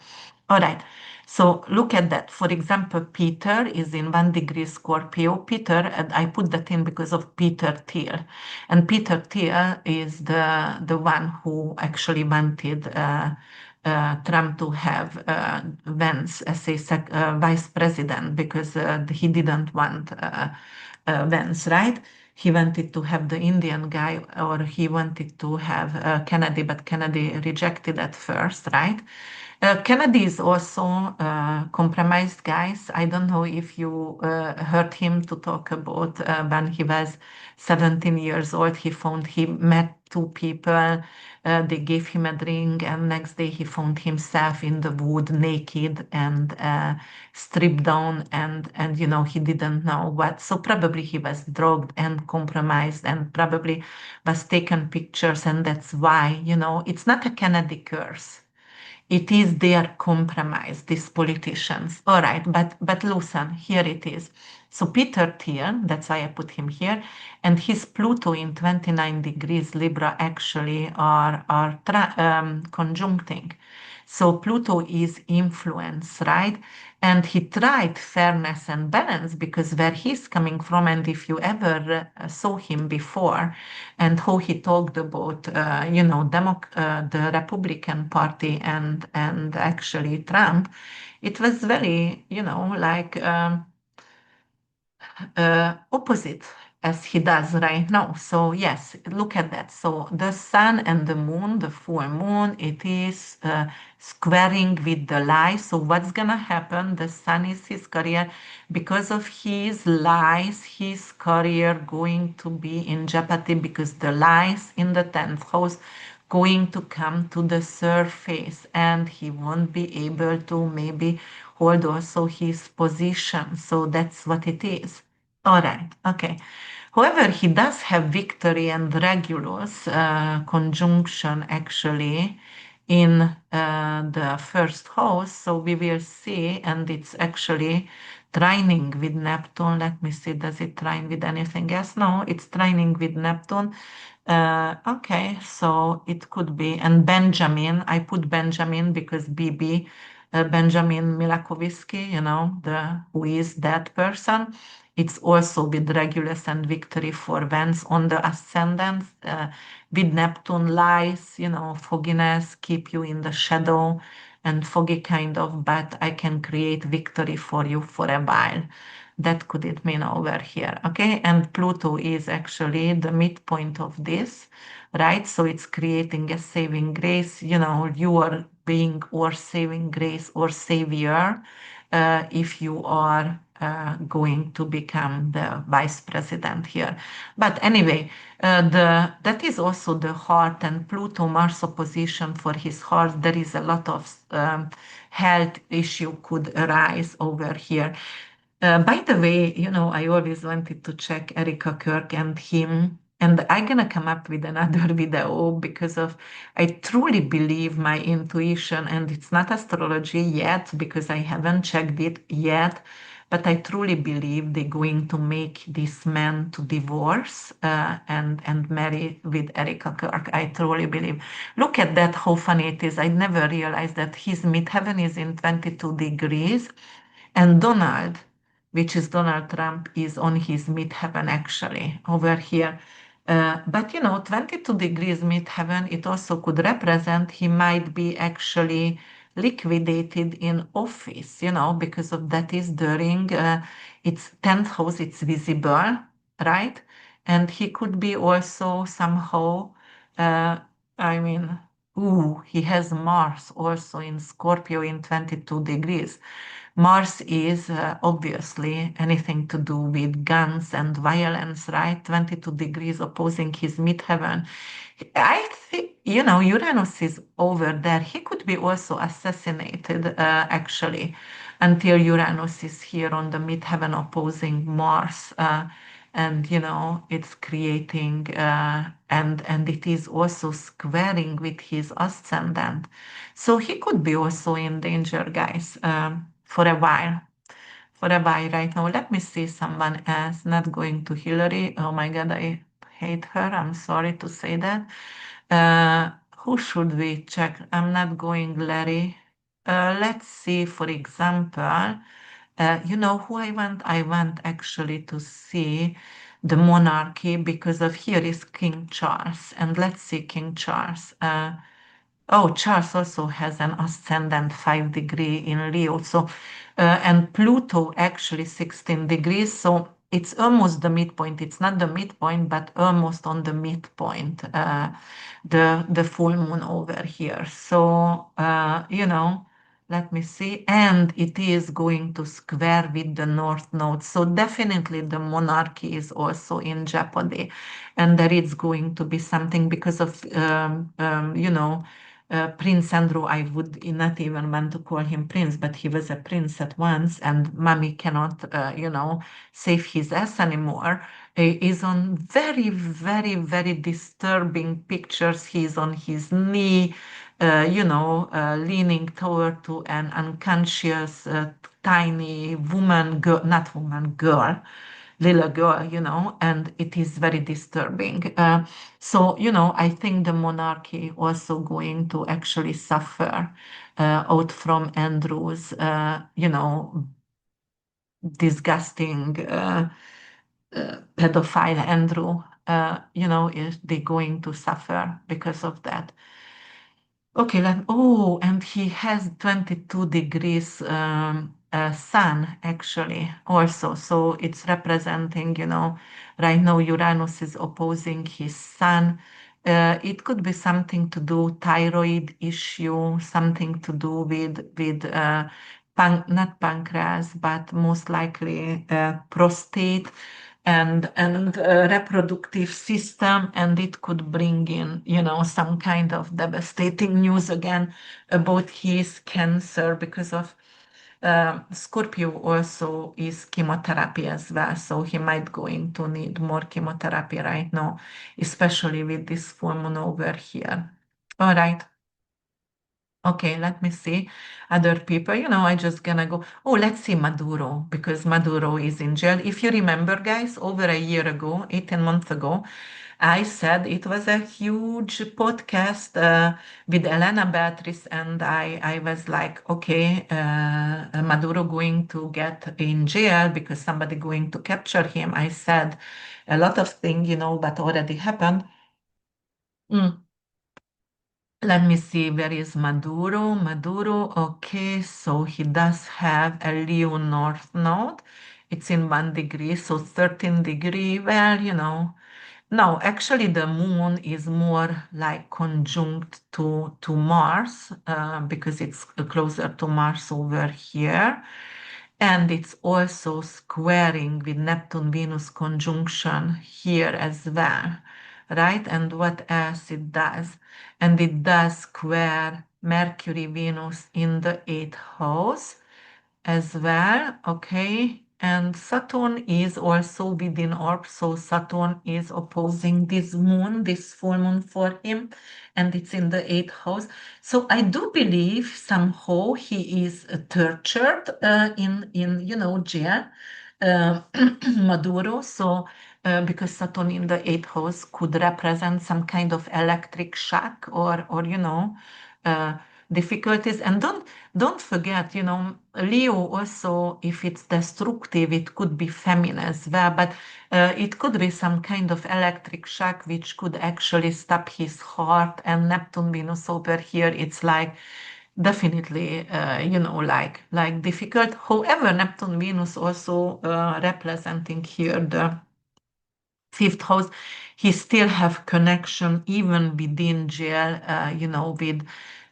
All right. So look at that. For example, Peter is in 1 degree Scorpio. Peter, and I put that in because of Peter Thiel. And Peter Thiel is the one who actually wanted Trump to have Vance as a vice president because he didn't want Vance, right? He wanted to have the Indian guy, or he wanted to have Kennedy, but Kennedy rejected at first, right? Kennedy is also compromised, guys. I don't know if you heard him to talk about when he was 17 years old. He met two people. They gave him a drink, and next day he found himself in the wood, naked and stripped down, and he didn't know what. So probably he was drugged and compromised, and probably was taken pictures, and that's why it's not a Kennedy curse. It is their compromise, these politicians. All right, but listen, here it is. So Peter Thiel, that's why I put him here, and his Pluto in 29 degrees Libra actually are conjuncting. So Pluto is influence, right? And he tried fairness and balance because where he's coming from, and if you ever saw him before, and how he talked about, the Republican Party and actually Trump, it was very, like. Opposite as he does right now. So yes, look at that. So the sun and the moon, the full moon, it is squaring with the lie. So what's gonna happen? The sun is his career. Because of his lies, his career going to be in jeopardy because the lies in the 10th house going to come to the surface, and he won't be able to maybe hold also his position. So that's what it is. All right, okay. However, he does have victory and Regulus conjunction actually in the first house. So we will see, and it's actually trining with Neptune. Let me see, does it trine with anything else? No, it's trining with Neptune. Okay, so it could be, and Benjamin, I put Benjamin because BB, Benjamin Milakowiski, who is that person. It's also with Regulus and victory for Vance on the ascendant. With Neptune lies, fogginess, keep you in the shadow and foggy kind of, but I can create victory for you for a while. That could it mean over here, okay? And Pluto is actually the midpoint of this, right? So it's creating a saving grace, you are being or saving grace or savior if you are going to become the vice president here. But anyway, that is also the heart, and Pluto Mars opposition for his heart. There is a lot of health issue could arise over here. By the way, I always wanted to check Erica Kirk and him, and I'm gonna come up with another video because of I truly believe my intuition, and it's not astrology yet because I haven't checked it yet, but I truly believe they're going to make this man to divorce and marry with Erica Kirk. I truly believe. Look at that, how funny it is. I never realized that his midheaven is in 22 degrees. And Donald, which is Donald Trump, is on his midheaven actually over here. But 22 degrees midheaven, it also could represent he might be actually liquidated in office, because of that is during its 10th house, it's visible, right? And he could be also somehow, uh, I mean, ooh, he has Mars also in Scorpio in 22 degrees. Mars is obviously anything to do with guns and violence, right? 22 degrees opposing his midheaven. I think, Uranus is over there. He could be also assassinated, actually, until Uranus is here on the midheaven opposing Mars. And it's creating and it is also squaring with his ascendant, so he could be also in danger, guys, for a while. For a while right now. Let me see someone else. Not going to Hillary. Oh my God, I hate her. I'm sorry to say that. Who should we check? I'm not going Larry. Let's see, for example, you know who I want? I want actually to see the monarchy because of here is King Charles. And let's see King Charles. Oh, Charles also has an ascendant 5 degree in Leo. So, and Pluto actually 16 degrees. So it's almost the midpoint. It's not the midpoint, but almost on the midpoint, the full moon over here. So, let me see. And it is going to square with the North Node. So definitely the monarchy is also in jeopardy. And there is going to be something because of, Prince Andrew. I would not even want to call him Prince, but he was a prince at once, and mommy cannot, save his ass anymore. Is on very, very, very disturbing pictures. He's on his knee, leaning toward to an unconscious, tiny woman, girl, not woman, girl, little girl, and it is very disturbing. So, I think the monarchy also going to actually suffer out from Andrew's, disgusting pedophile Andrew, is they going to suffer because of that. Okay, and he has 22 degrees sun actually also. So it's representing, right now Uranus is opposing his sun. It could be something to do thyroid issue, something to do with not pancreas, but most likely prostate and reproductive system, and it could bring in, some kind of devastating news again about his cancer because of Scorpio also is chemotherapy as well, so he might going to need more chemotherapy right now, especially with this full moon over here. All right. Okay, let me see other people. I just gonna go. Oh, let's see Maduro because Maduro is in jail. If you remember, guys, over a year ago, 18 months ago, I said it was a huge podcast with Elena Beatrice, and I was like, okay, Maduro going to get in jail because somebody going to capture him. I said a lot of things, but already happened. Mm. Let me see, where is Maduro? Maduro, okay, so he does have a Leo North Node. It's in 1 degree, so 13 degree. Well, no, actually the moon is more like conjunct to Mars because it's closer to Mars over here. And it's also squaring with Neptune Venus conjunction here as well, right? And what else it does? And it does square Mercury Venus in the eighth house as well, okay? And Saturn is also within orb, so Saturn is opposing this moon, this full moon for him, and it's in the eighth house. So I do believe somehow he is tortured in jail, uh, Maduro. So because Saturn in the eighth house could represent some kind of electric shock or uh, difficulties. And don't forget, Leo also, if it's destructive, it could be feminine as well, but it could be some kind of electric shock which could actually stop his heart. And Neptune Venus over here, it's like definitely, like difficult. However, Neptune Venus also representing here the fifth house, he still have connection even within jail,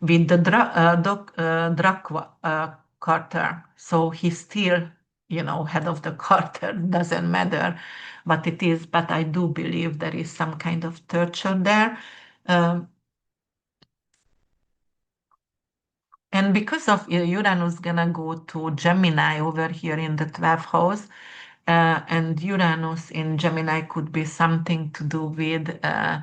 with the drug Carter. So he's still, head of the Carter. Doesn't matter what it is, but I do believe there is some kind of torture there. Um, and because of Uranus gonna go to Gemini over here in the 12th house, and Uranus in Gemini could be something to do with uh,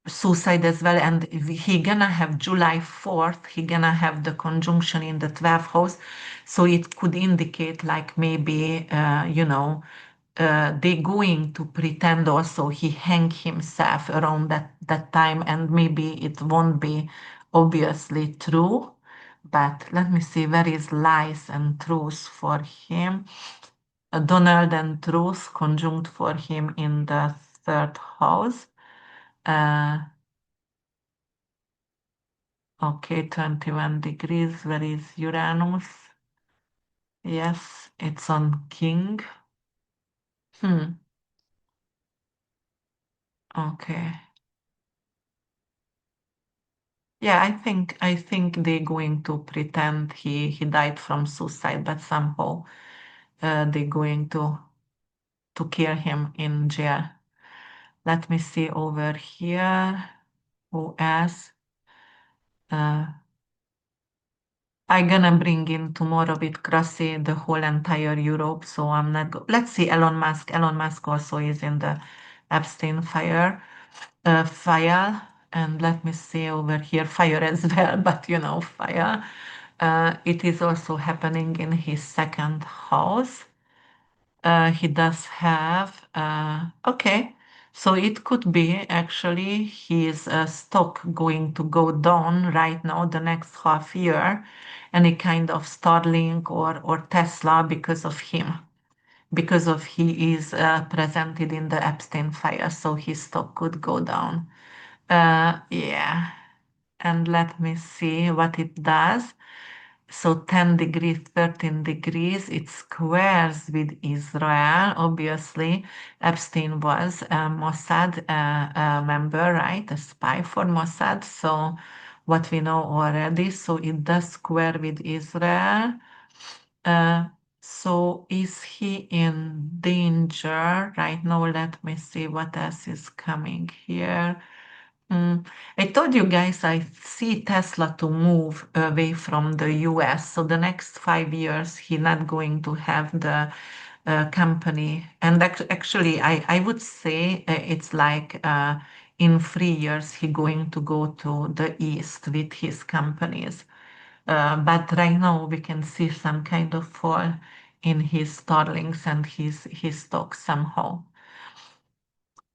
suicide as well. And he gonna have July 4th, he gonna have the conjunction in the 12th house. So it could indicate like maybe, they going to pretend also he hang himself around that time, and maybe it won't be obviously true. But let me see, where is lies and truth for him? Donald and Truth conjunct for him in the third house. Uh, okay, 21 degrees. Where is Uranus? Yes, it's on King. Hmm. Okay. Yeah, I think they're going to pretend he died from suicide, but somehow they're going to kill him in jail. Let me see over here. Who else? Uh, I'm gonna bring in tomorrow with Crossy the whole entire Europe, so I'm not. Let's see, Elon Musk. Elon Musk also is in the Epstein file, and let me see over here, fire as well, but fire. It is also happening in his second house. He does have, okay, so it could be actually his stock going to go down right now the next half year, any kind of Starlink or Tesla because of him, because of he is presented in the Epstein file, so his stock could go down. Yeah, and let me see what it does. So 10 degrees, 13 degrees, it squares with Israel. Obviously, Epstein was a Mossad member, right? A spy for Mossad. So what we know already. So it does square with Israel. Uh, so is he in danger right now? Let me see what else is coming here. Mm. I told you guys I see Tesla to move away from the US. So the next 5 years, he's not going to have the company. And actually, I would say it's like in 3 years, he's going to go to the east with his companies. But right now, we can see some kind of fall in his Starlinks and his stocks somehow.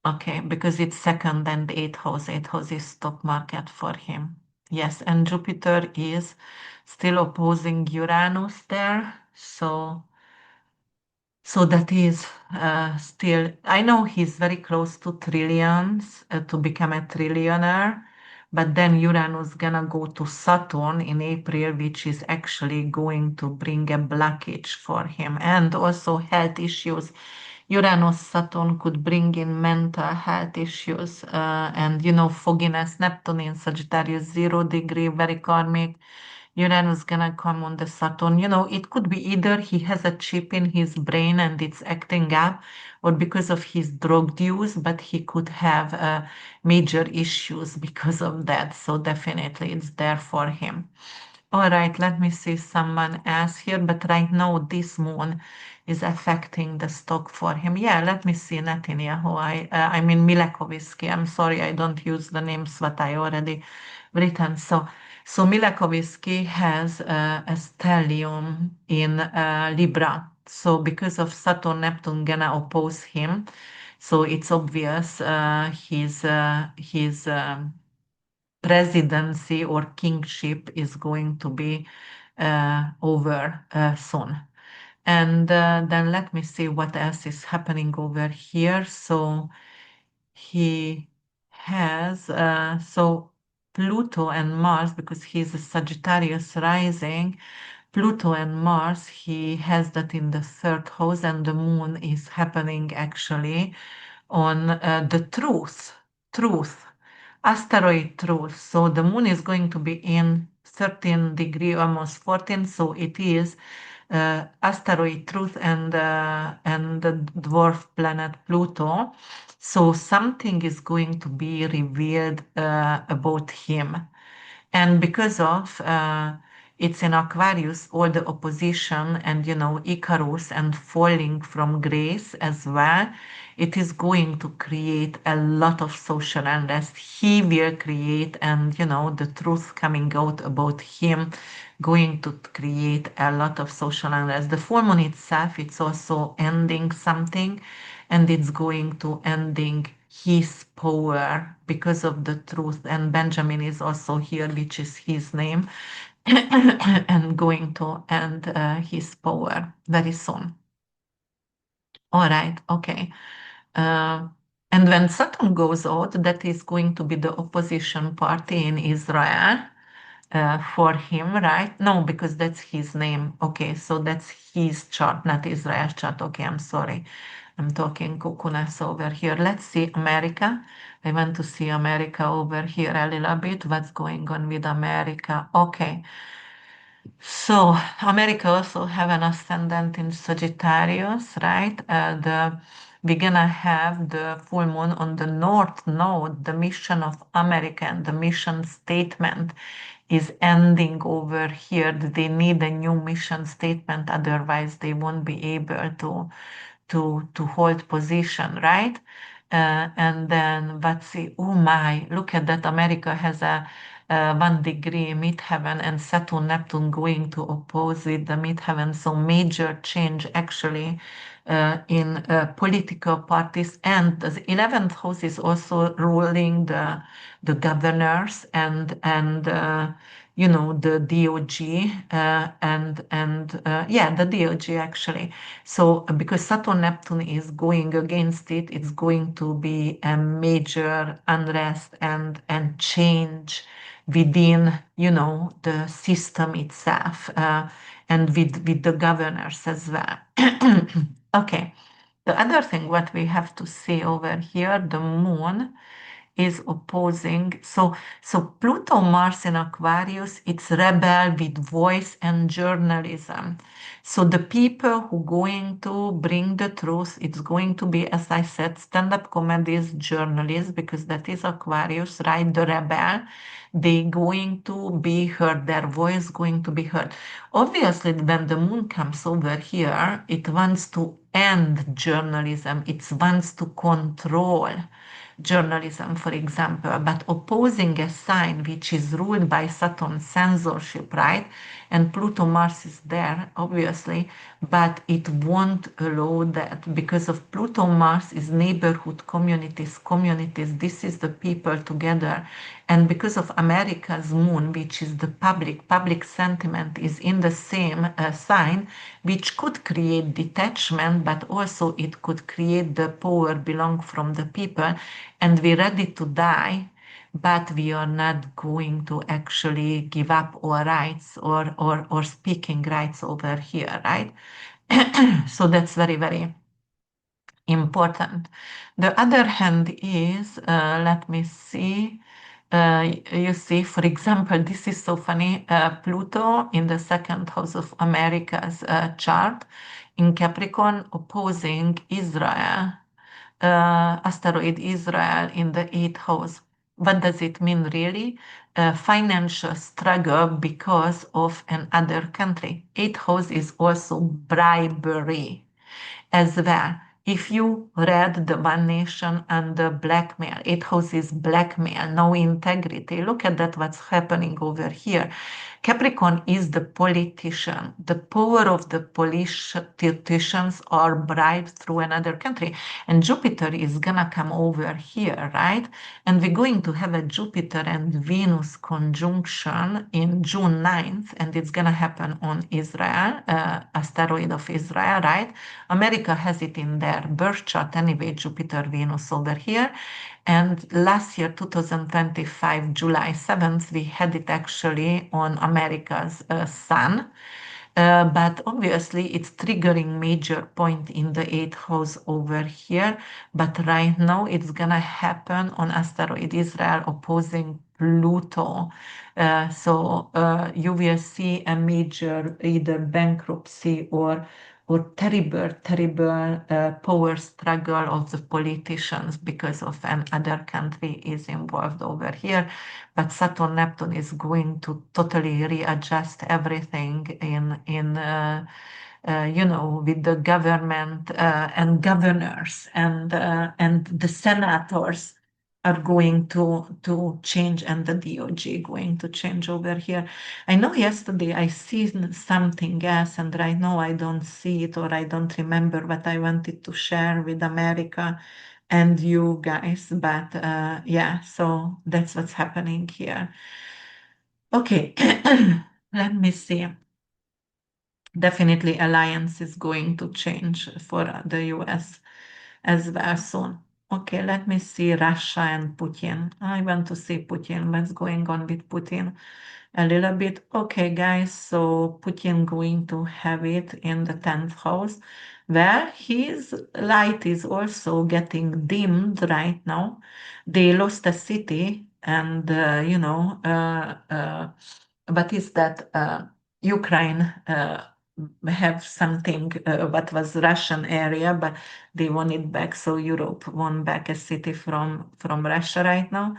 Okay, because it's second and eighth house. Eighth house is stock market for him. Yes, and Jupiter is still opposing Uranus there. So that is still, I know he's very close to trillions, to become a trillionaire, but then Uranus gonna go to Saturn in April, which is actually going to bring a blockage for him and also health issues. Uranus Saturn could bring in mental health issues and fogginess. Neptune in Sagittarius 0 degree, very karmic. Uranus gonna come on the Saturn. It could be either he has a chip in his brain and it's acting up, or because of his drug use, but he could have major issues because of that. So definitely it's there for him. All right, let me see someone else here, but right now this moon is affecting the stock for him. Yeah, let me see Netanyahu. I mean Milakovisky. I'm sorry, I don't use the names what I already written. So Milakovisky has a stellium in Libra. So because of Saturn, Neptune gonna oppose him, so it's obvious his presidency or kingship is going to be over soon. And then let me see what else is happening over here. So he has so Pluto and Mars, because he's a Sagittarius rising. Pluto and Mars, he has that in the third house, and the moon is happening actually on the truth, asteroid truth. So the moon is going to be in 13 degree, almost 14. So it is asteroid truth and the dwarf planet Pluto. So something is going to be revealed about him. And because of it's in Aquarius, all the opposition and Icarus and falling from grace as well, it is going to create a lot of social unrest. He will create, and the truth coming out about him going to create a lot of social unrest. The full moon itself, it's also ending something, and it's going to ending his power because of the truth. And Benjamin is also here, which is his name, and going to end his power very soon. All right, okay. Uh, and when Saturn goes out, that is going to be the opposition party in Israel for him, right? No, because that's his name. Okay, so that's his chart, not Israel's chart. Okay, I'm sorry. I'm talking coconuts over here. Let's see America. I want to see America over here a little bit. What's going on with America? Okay. So America also have an ascendant in Sagittarius, right? We're gonna have the full moon on the North Node. The mission of America and the mission statement is ending over here. They need a new mission statement, otherwise they won't be able to hold position, right? And then let's see. Oh my, look at that! America has a 1 degree midheaven and Saturn Neptune going to oppose with the midheaven. So major change actually in political parties, and the 11th house is also ruling the governors and the DOG and yeah, the DOG actually. So because Saturn Neptune is going against it, it's going to be a major unrest and change within the system itself, and with the governors as well. Okay. The other thing what we have to see over here, the moon is opposing. So Pluto Mars in Aquarius, it's rebel with voice and journalism. So the people who going to bring the truth, it's going to be, as I said, stand-up comedies, journalists, because that is Aquarius, right? The rebel. They going to be heard, their voice going to be heard. Obviously, when the moon comes over here, it wants to end journalism. It wants to control journalism, for example, but opposing a sign which is ruled by Saturn censorship, right? And Pluto Mars is there, obviously, but it won't allow that because of Pluto Mars is neighborhood communities. This is the people together. And because of America's moon, which is the public sentiment is in the same sign, which could create detachment, but also it could create the power belong from the people, and we're ready to die, but we are not going to actually give up our rights or speaking rights over here, right? So that's very, very important. The other hand is, let me see, you see, for example, this is so funny, Pluto in the second house of America's chart in Capricorn opposing Israel, asteroid Israel in the eighth house. What does it mean really? Financial struggle because of another country. Eighth house is also bribery as well. If you read the One Nation and the blackmail, it houses blackmail, no integrity. Look at that, what's happening over here. Capricorn is the politician. The power of the politicians are bribed through another country. And Jupiter is gonna come over here, right? And we're going to have a Jupiter and Venus conjunction in June 9th, and it's gonna happen on Israel, asteroid of Israel, right? America has it in their birth chart anyway, Jupiter, Venus over here. And last year, 2025, July 7th, we had it actually on America's sun. But obviously, it's triggering major point in the eighth house over here. But right now, it's gonna happen on asteroid Israel opposing Pluto. So you will see a major either bankruptcy or terrible power struggle of the politicians because of another country is involved over here. But Saturn Neptune is going to totally readjust everything with the government and governors and the senators are going to change, and the DOG going to change over here. I know yesterday I seen something else, and right now I don't see it or I don't remember what I wanted to share with America and you guys, but yeah, so that's what's happening here. Okay, let me see. Definitely alliance is going to change for the US as well soon. Okay, let me see Russia and Putin. I want to see Putin. What's going on with Putin a little bit? Okay, guys, so Putin going to have it in the 10th house. Well, his light is also getting dimmed right now. They lost a city, and but is that Ukraine have something what was Russian area, but they won it back. So Europe won back a city from Russia right now.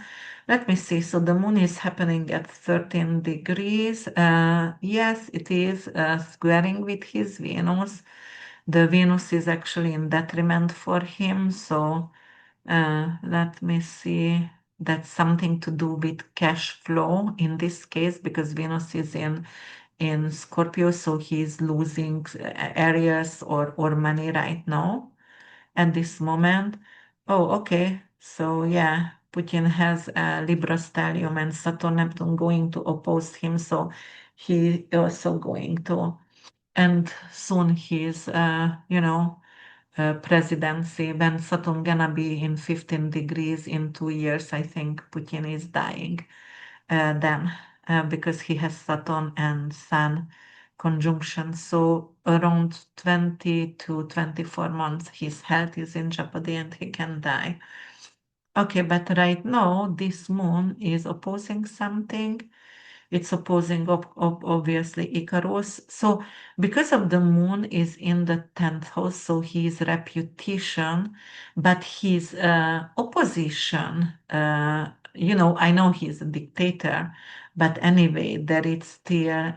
Let me see. So the moon is happening at 13 degrees. Yes, it is squaring with his Venus. The Venus is actually in detriment for him. So let me see. That's something to do with cash flow in this case because Venus is in Scorpio, so he's losing areas or money right now at this moment. Oh, okay. So yeah, Putin has Libra stellium and Saturn Neptune going to oppose him, so he also going to. And soon his, presidency when Saturn gonna be in 15 degrees in 2 years. I think Putin is dying then because he has Saturn and Sun conjunction. So around 20 to 24 months, his health is in jeopardy and he can die. Okay, but right now, this moon is opposing something. It's opposing obviously Icarus. So because of the moon is in the 10th house, so his reputation, but his opposition, I know he's a dictator, but anyway, there is still,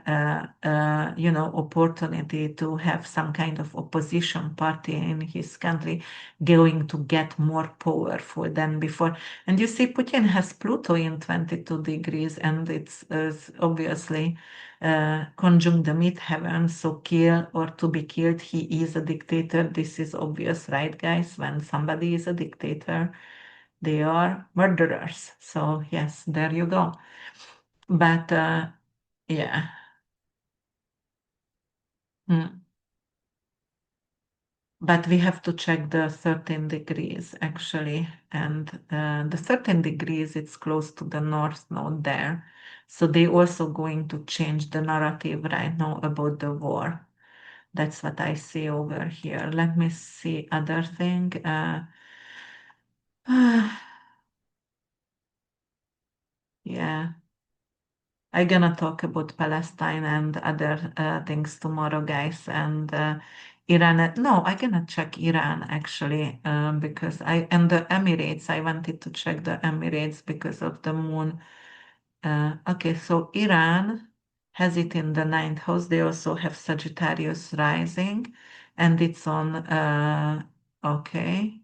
opportunity to have some kind of opposition party in his country going to get more powerful than before. And you see, Putin has Pluto in 22 degrees, and it's obviously conjunct the midheaven. So, kill or to be killed, he is a dictator. This is obvious, right, guys? When somebody is a dictator, they are murderers. So, yes, there you go. But yeah. Mm. But we have to check the 13 degrees actually. And the 13 degrees, it's close to the north node there. So they also going to change the narrative right now about the war. That's what I see over here. Let me see other thing. Yeah. I'm gonna talk about Palestine and other things tomorrow, guys. And Iran. No, I'm gonna check Iran actually because and the Emirates. I wanted to check the Emirates because of the moon. Okay, so Iran has it in the ninth house. They also have Sagittarius rising, and it's on. Okay.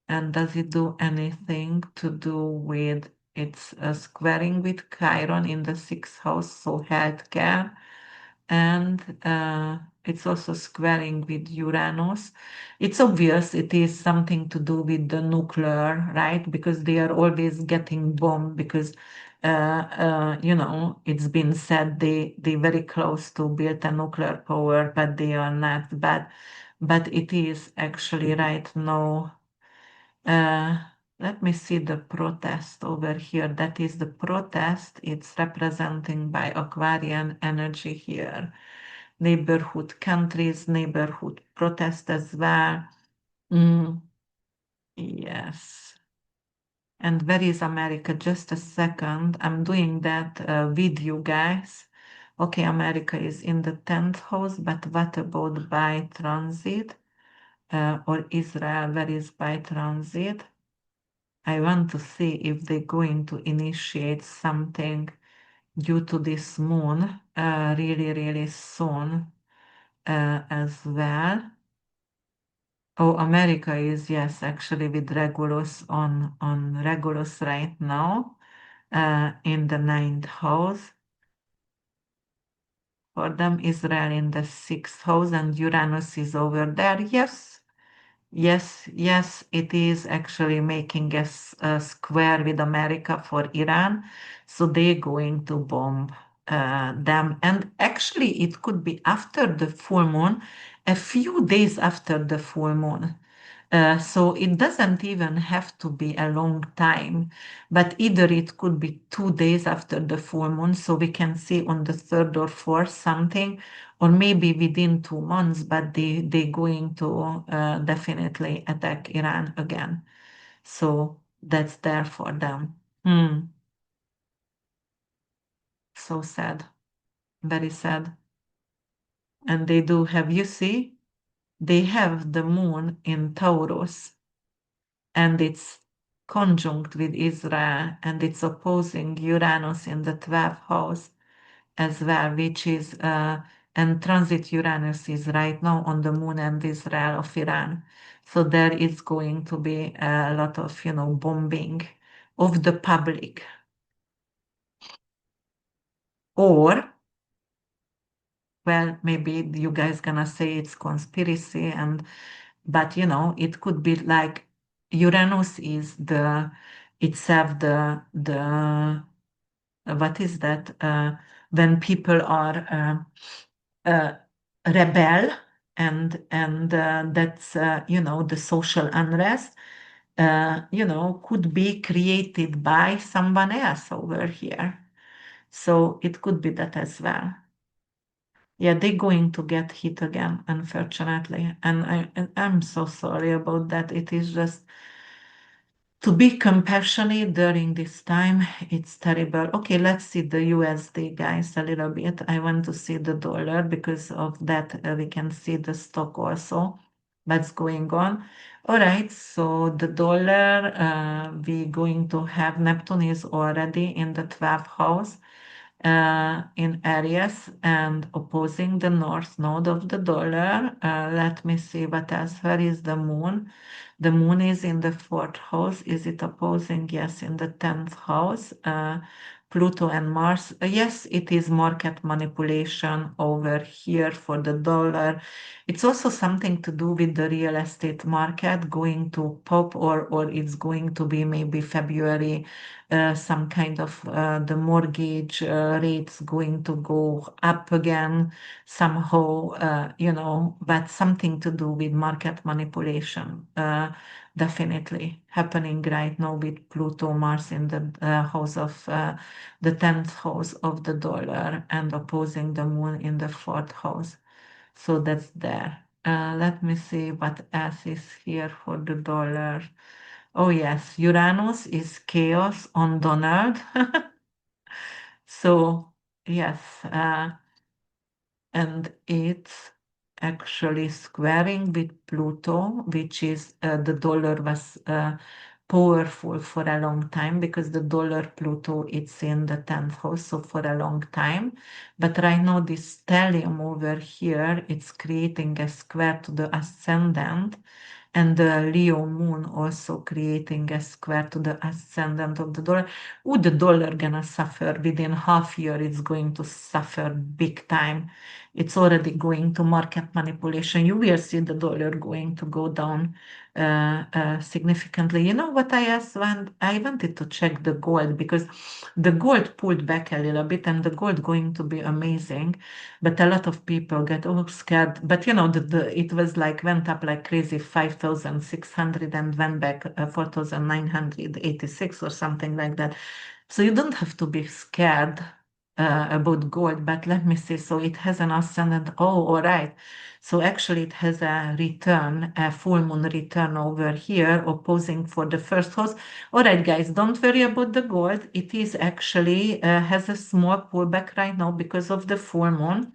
And does it do anything to do with its squaring with Chiron in the sixth house, so healthcare? And it's also squaring with Uranus. It's obvious it is something to do with the nuclear, right? Because they are always getting bombed because it's been said they very close to build a nuclear power, but they are not. But it is actually right now uh, let me see the protest over here. That is the protest. It's representing by Aquarian energy here. Neighborhood countries, neighborhood protest as well. Mm, yes. And where is America? Just a second. I'm doing that with you guys. Okay, America is in the 10th house, but what about by transit? Or Israel, where is by transit? I want to see if they're going to initiate something due to this moon really, really soon as well. Oh, America is, yes, actually with Regulus on Regulus right now in the ninth house. For them, Israel in the sixth house and Uranus is over there. Yes, yes, yes, it is actually making a square with America for Iran. So they're going to bomb them. And actually, it could be after the full moon, a few days after the full moon. So it doesn't even have to be a long time, but either it could be 2 days after the full moon, so we can see on the third or fourth something, or maybe within 2 months, but they going to definitely attack Iran again. So that's there for them. Hmm. So sad, very sad. And they do have, you see, they have the moon in Taurus and it's conjunct with Israel and it's opposing Uranus in the 12th house as well, which is, and transit Uranus is right now on the moon and Israel of Iran. So there is going to be a lot of, bombing of the public. Or, well, maybe you guys gonna say it's conspiracy but it could be like Uranus is the itself the what is that when people are rebel and that's the social unrest could be created by someone else over here. So it could be that as well. Yeah, they're going to get hit again, unfortunately. And I'm so sorry about that. It is just to be compassionate during this time, it's terrible. Okay, let's see the USD, guys, a little bit. I want to see the dollar because of that we can see the stock also. What's going on? All right, so the dollar, we're going to have Neptune is already in the 12th house in Aries and opposing the north node of the dollar. Let me see what else. Where is the moon? The moon is in the fourth house. Is it opposing? Yes, in the 10th house. Pluto and Mars. Yes, it is market manipulation over here for the dollar. It's also something to do with the real estate market going to pop, or it's going to be maybe February, some kind of the mortgage rates going to go up again somehow, but something to do with market manipulation. Definitely happening right now with Pluto, Mars in the house of the 10th house of the dollar and opposing the moon in the fourth house. So that's there. Let me see what else is here for the dollar. Oh, yes, Uranus is chaos on Donald. So, yes, and it's actually squaring with Pluto, which is the dollar was powerful for a long time because the dollar Pluto it's in the 10th house, so for a long time. But right now, this stellium over here, it's creating a square to the ascendant and the Leo moon also creating a square to the ascendant of the dollar. Would the dollar gonna suffer within half year? It's going to suffer big time. It's already going to market manipulation. You will see the dollar going to go down significantly. You know what I asked when I wanted to check the gold because the gold pulled back a little bit and the gold going to be amazing, but a lot of people get all scared. But it was like went up like crazy 5,600 and went back 4,986 or something like that. So you don't have to be scared about gold, but let me see. So it has an ascendant. Oh, all right. So actually, it has a return, a full moon return over here, opposing for the first house. All right, guys, don't worry about the gold. It is actually has a small pullback right now because of the full moon.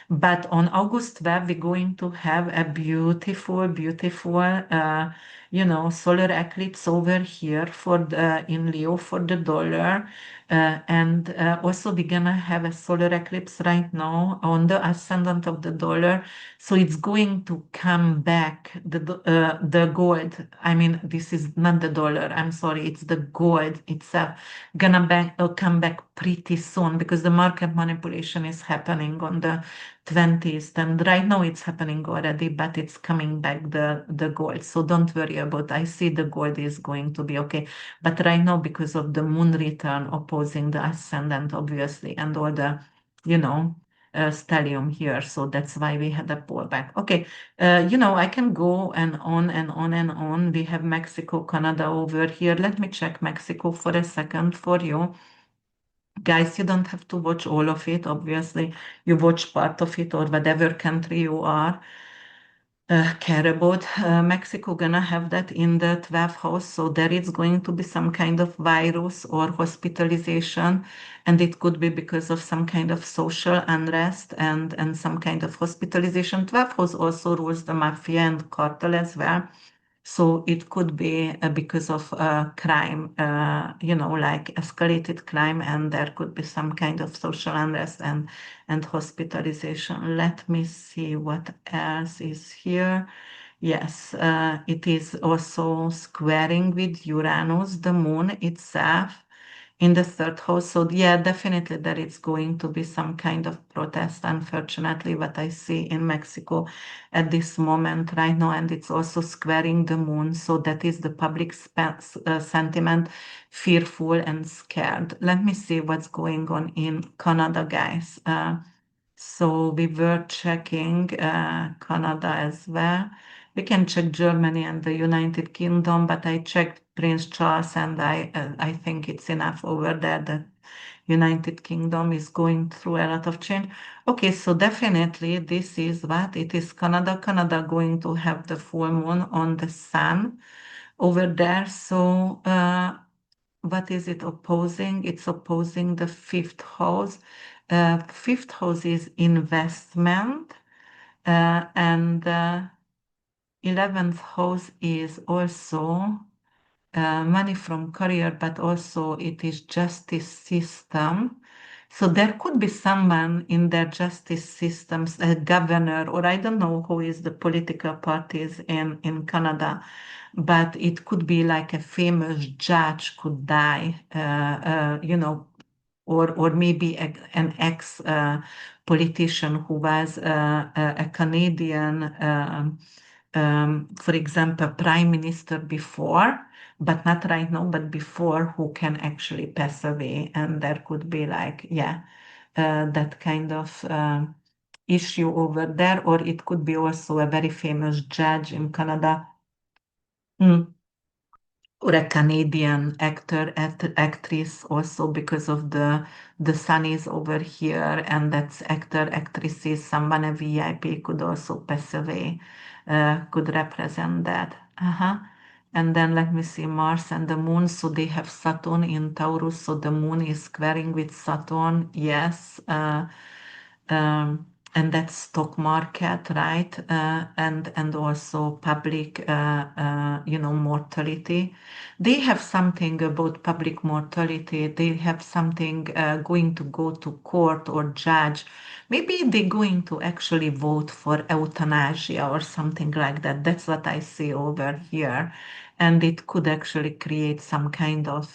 But on August 12th, we're going to have a beautiful, beautiful, solar eclipse over here for the in Leo for the dollar. And also we're gonna have a solar eclipse right now on the ascendant of the dollar. So it's going to come back the gold. I mean, this is not the dollar. I'm sorry, it's the gold itself gonna come back pretty soon because the market manipulation is happening on the 20th and right now it's happening already, but it's coming back the gold. So don't worry about. I see the gold is going to be okay, but right now because of the moon return opposing the ascendant, obviously, and all the you know stellium here, so that's why we had a pullback. Okay, I can go and on and on and on. We have Mexico, Canada over here. Let me check Mexico for a second for you. Guys, you don't have to watch all of it, obviously. You watch part of it or whatever country you are care about. Mexico gonna have that in the 12th house, so there is going to be some kind of virus or hospitalization, and it could be because of some kind of social unrest and some kind of hospitalization. 12th house also rules the mafia and cartel as well. So it could be because of crime, like escalated crime, and there could be some kind of social unrest and hospitalization. Let me see what else is here. Yes, it is also squaring with Uranus, the moon itself in the third house. So yeah, definitely there is going to be some kind of protest, unfortunately, what I see in Mexico at this moment right now. And it's also squaring the moon. So that is the public sentiment, fearful and scared. Let me see what's going on in Canada, guys. So we were checking Canada as well. We can check Germany and the United Kingdom, but I checked Prince Charles, and I think it's enough over there. The United Kingdom is going through a lot of change. Okay, so definitely this is what it is. Canada. Canada going to have the full moon on the sun over there. So what is it opposing? It's opposing the fifth house. Fifth house is investment, and 11th house is also money from career, but also it is justice system. So there could be someone in their justice systems, a governor, or I don't know who is the political parties in Canada, but it could be like a famous judge could die, or maybe an ex politician who was a Canadian, for example, prime minister before, but not right now, but before, who can actually pass away. And there could be like, yeah, that kind of issue over there, or it could be also a very famous judge in Canada. Mm. Or a Canadian actor, actress, also because of the sun is over here, and that's actor, actresses, someone a VIP could also pass away, could represent that. Uh-huh. And then let me see Mars and the moon. So they have Saturn in Taurus. So the moon is squaring with Saturn. Yes. And that's stock market, right? And also public, mortality. They have something about public mortality. They have something going to go to court or judge. Maybe they're going to actually vote for euthanasia or something like that. That's what I see over here. And it could actually create some kind of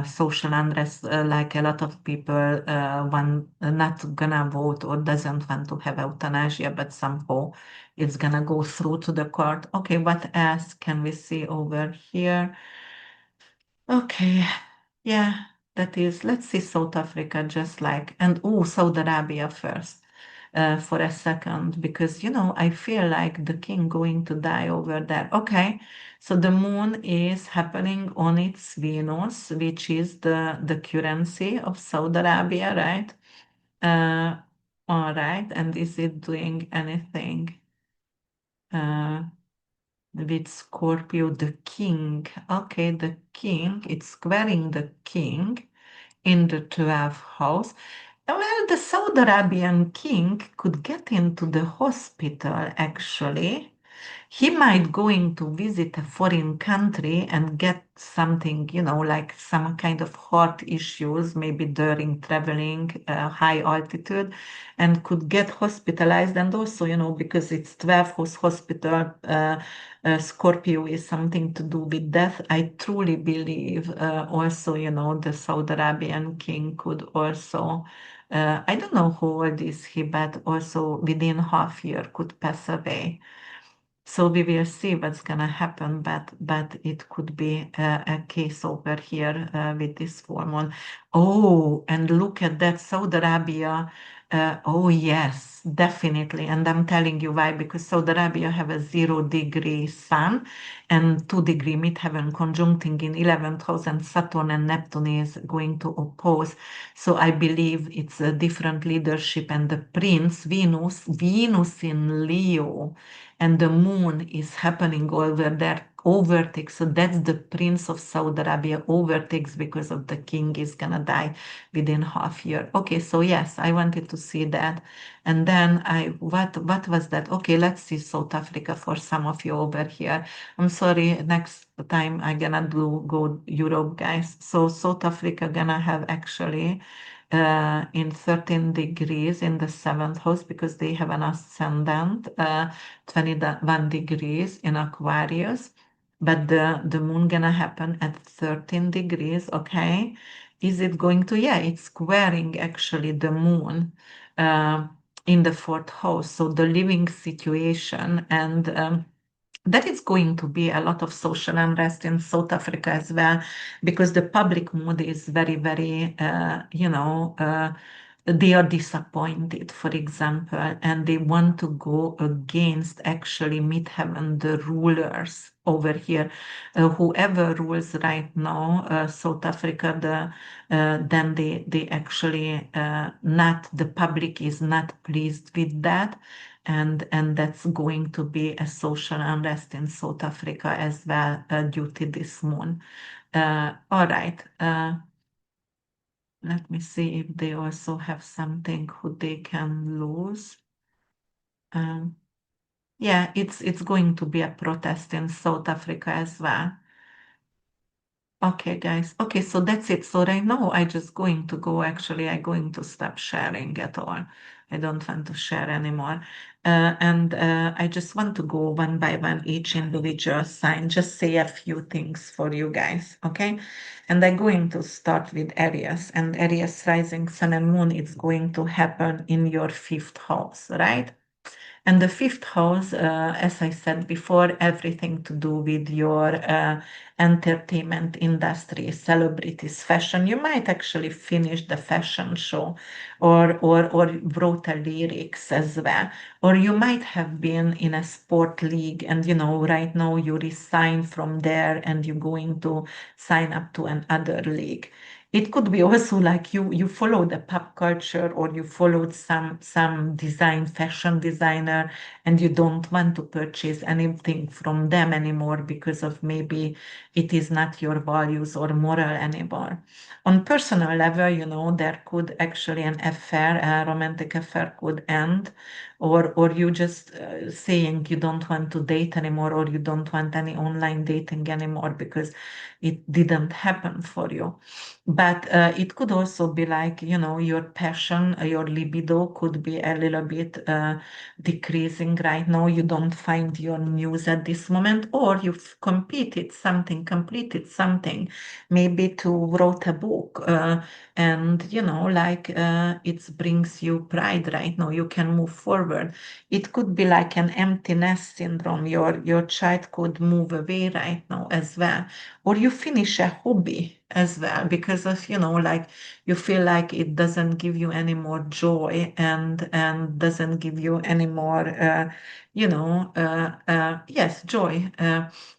social unrest, like a lot of people want not gonna vote or doesn't want to have euthanasia, but somehow it's gonna go through to the court. Okay, what else can we see over here? Okay, yeah, that is, let's see South Africa just like, and oh, Saudi Arabia first. For a second, because I feel like the king going to die over there. Okay, so the moon is happening on its Venus, which is the currency of Saudi Arabia, right? Uh, all right, and is it doing anything uh, with Scorpio, the king? Okay, the king, it's squaring the king in the 12th house. Well, the Saudi Arabian king could get into the hospital actually. He might going to visit a foreign country and get something, like some kind of heart issues, maybe during traveling high altitude, and could get hospitalized. And also, because it's 12 house hospital, Scorpio is something to do with death. I truly believe also, the Saudi Arabian king could also, I don't know how old is he, but also within half year could pass away. So we will see what's gonna happen, but it could be a case over here with this full moon. Oh, and look at that, Saudi Arabia. Oh yes, definitely. And I'm telling you why, because Saudi Arabia have a 0 degree sun and 2 degree midheaven conjuncting in 11th house, and Saturn and Neptune is going to oppose. So I believe it's a different leadership, and the Prince Venus in Leo, and the moon is happening over there, overtakes. So that's the Prince of Saudi Arabia overtakes because of the king is gonna die within half year. Okay, so yes, I wanted to see that. And then what was that? Okay, let's see South Africa for some of you over here. I'm sorry, next time I gonna go Europe, guys. So South Africa gonna have actually in 13 degrees in the seventh house because they have an ascendant, 21 degrees in Aquarius, but the moon gonna happen at 13 degrees, okay? Is it going to? Yeah, it's squaring actually the moon uh, in the fourth house. So the living situation, and that is going to be a lot of social unrest in South Africa as well, because the public mood is very, very, they are disappointed, for example, and they want to go against actually midheaven, the rulers over here. Whoever rules right now, South Africa, then they actually not, the public is not pleased with that, and that's going to be a social unrest in South Africa as well due to this moon. All right. Let me see if they also have something who they can lose. Um, yeah, it's going to be a protest in South Africa as well. Okay, guys. Okay, so that's it. So right now I just going to go, actually, I'm going to stop sharing at all. I don't want to share anymore. And I just want to go one by one, each individual sign, just say a few things for you guys, okay? And I'm going to start with Aries, and Aries rising sun and moon is going to happen in your fifth house, right? And the fifth house, as I said before, everything to do with your entertainment industry, celebrities, fashion. You might actually finish the fashion show, or wrote a lyrics as well. Or you might have been in a sport league, and right now you resign from there and you're going to sign up to another league. It could be also like you follow the pop culture, or you followed some design fashion designer, and you don't want to purchase anything from them anymore because of maybe it is not your values or moral anymore. On personal level, there could actually an affair, a romantic affair could end, or you just saying you don't want to date anymore, or you don't want any online dating anymore because it didn't happen for you. But it could also be like, your passion, your libido could be a little bit decreasing right now. You don't find your muse at this moment, or you've completed something, maybe to wrote a book, and like it brings you pride right now. You can move forward. It could be like an empty nest syndrome. Your child could move away right now as well, or you finish a hobby as well because of like you feel like it doesn't give you any more joy, and doesn't give you any more yes, joy,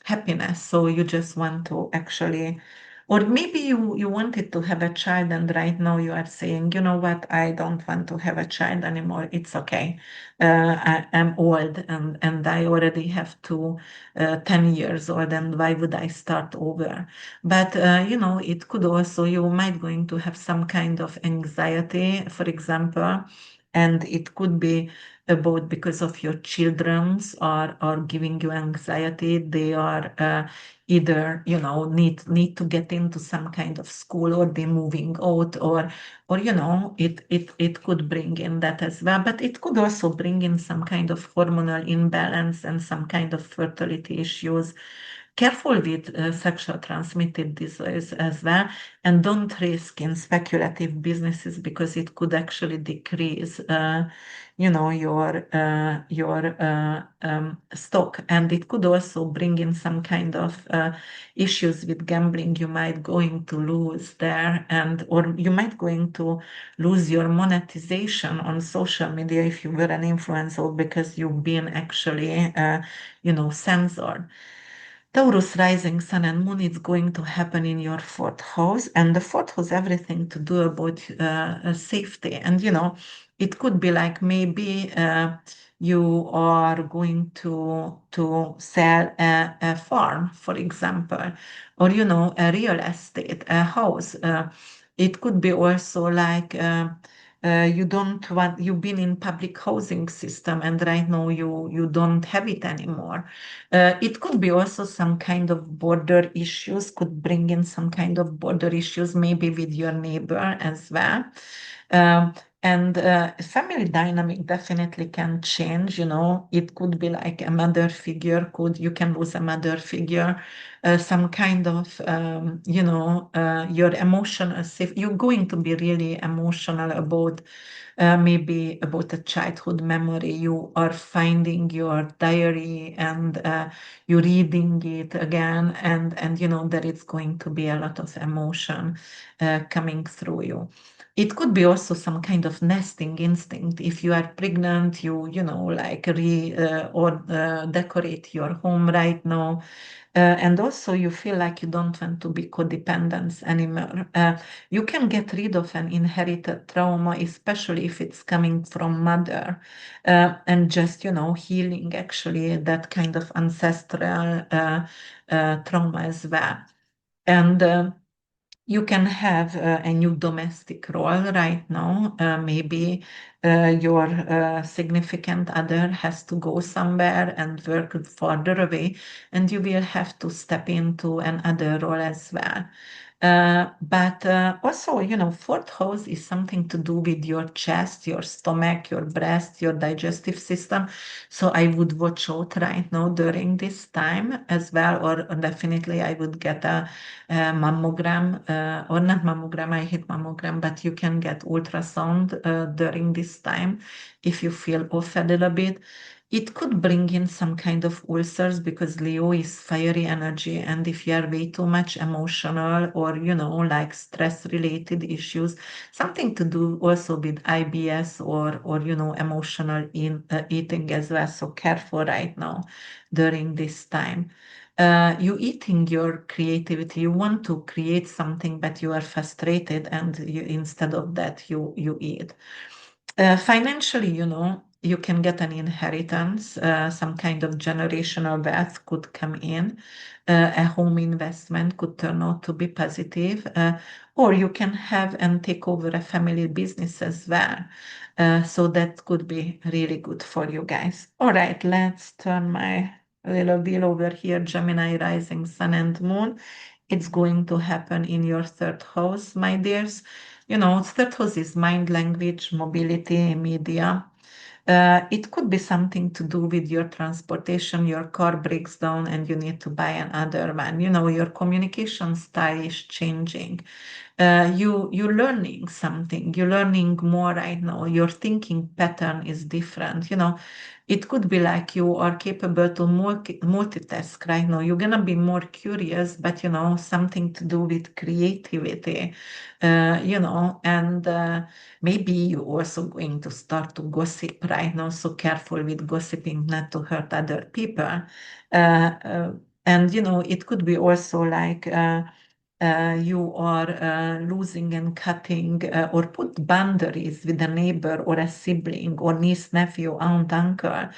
happiness. So you just want to actually, or maybe you wanted to have a child, and right now you are saying, you know what, I don't want to have a child anymore. It's okay. I am old, and I already have 10 years old, and why would I start over? But it could also, you might going to have some kind of anxiety, for example, and it could be about because of your children's are giving you anxiety. They are either need to get into some kind of school, or they moving out, or it could bring in that as well. But it could also bring in some kind of hormonal imbalance and some kind of fertility issues, Careful with sexual transmitted disease as well, and don't risk in speculative businesses because it could actually decrease, your stock, and it could also bring in some kind of issues with gambling. You might going to lose there, and or you might going to lose your monetization on social media if you were an influencer because you've been actually, censored. Taurus rising sun and moon is going to happen in your fourth house, and the fourth house everything to do about safety. And it could be like maybe you are going to sell a farm, for example, or a real estate, a house. It could be also like. You don't want you've been in public housing system and right now you don't have it anymore. It could be also some kind of border issues, could bring in some kind of border issues, maybe with your neighbor as well. Um, and family dynamic definitely can change. It could be like a mother figure, you can lose a mother figure, some kind of, your emotional safe. You're going to be really emotional about maybe about a childhood memory. You are finding your diary and you're reading it again, and that it's going to be a lot of emotion coming through you. It could be also some kind of nesting instinct. If you are pregnant, like or decorate your home right now. And also you feel like you don't want to be codependent anymore. You can get rid of an inherited trauma, especially if it's coming from mother, and just, healing actually that kind of ancestral trauma as well. And you can have a new domestic role right now. Maybe your significant other has to go somewhere and work further away, and you will have to step into another role as well. But also, fourth house is something to do with your chest, your stomach, your breast, your digestive system. So I would watch out right now during this time as well, or definitely I would get a mammogram, or not mammogram, I hate mammogram, but you can get ultrasound during this time if you feel off a little bit. It could bring in some kind of ulcers because Leo is fiery energy, and if you are way too much emotional or, like stress related issues, something to do also with IBS or emotional eating as well. So careful right now during this time. You eating your creativity. You want to create something, but you are frustrated, and instead of that, you eat. Financially, you can get an inheritance, some kind of generational wealth could come in, a home investment could turn out to be positive, or you can have and take over a family business as well. So that could be really good for you guys. All right, let's turn my little wheel over here, Gemini rising, sun and moon. It's going to happen in your third house, my dears. Third house is mind, language, mobility, media. It could be something to do with your transportation. Your car breaks down and you need to buy another one. Your communication style is changing. You're learning something. You're learning more right now. Your thinking pattern is different. It could be like you are capable to multitask right now. You're gonna be more curious, but something to do with creativity. And maybe you're also going to start to gossip right now. So careful with gossiping, not to hurt other people. Uh, uh, and it could be also like. You are losing and cutting or put boundaries with a neighbor or a sibling or niece, nephew, aunt, uncle,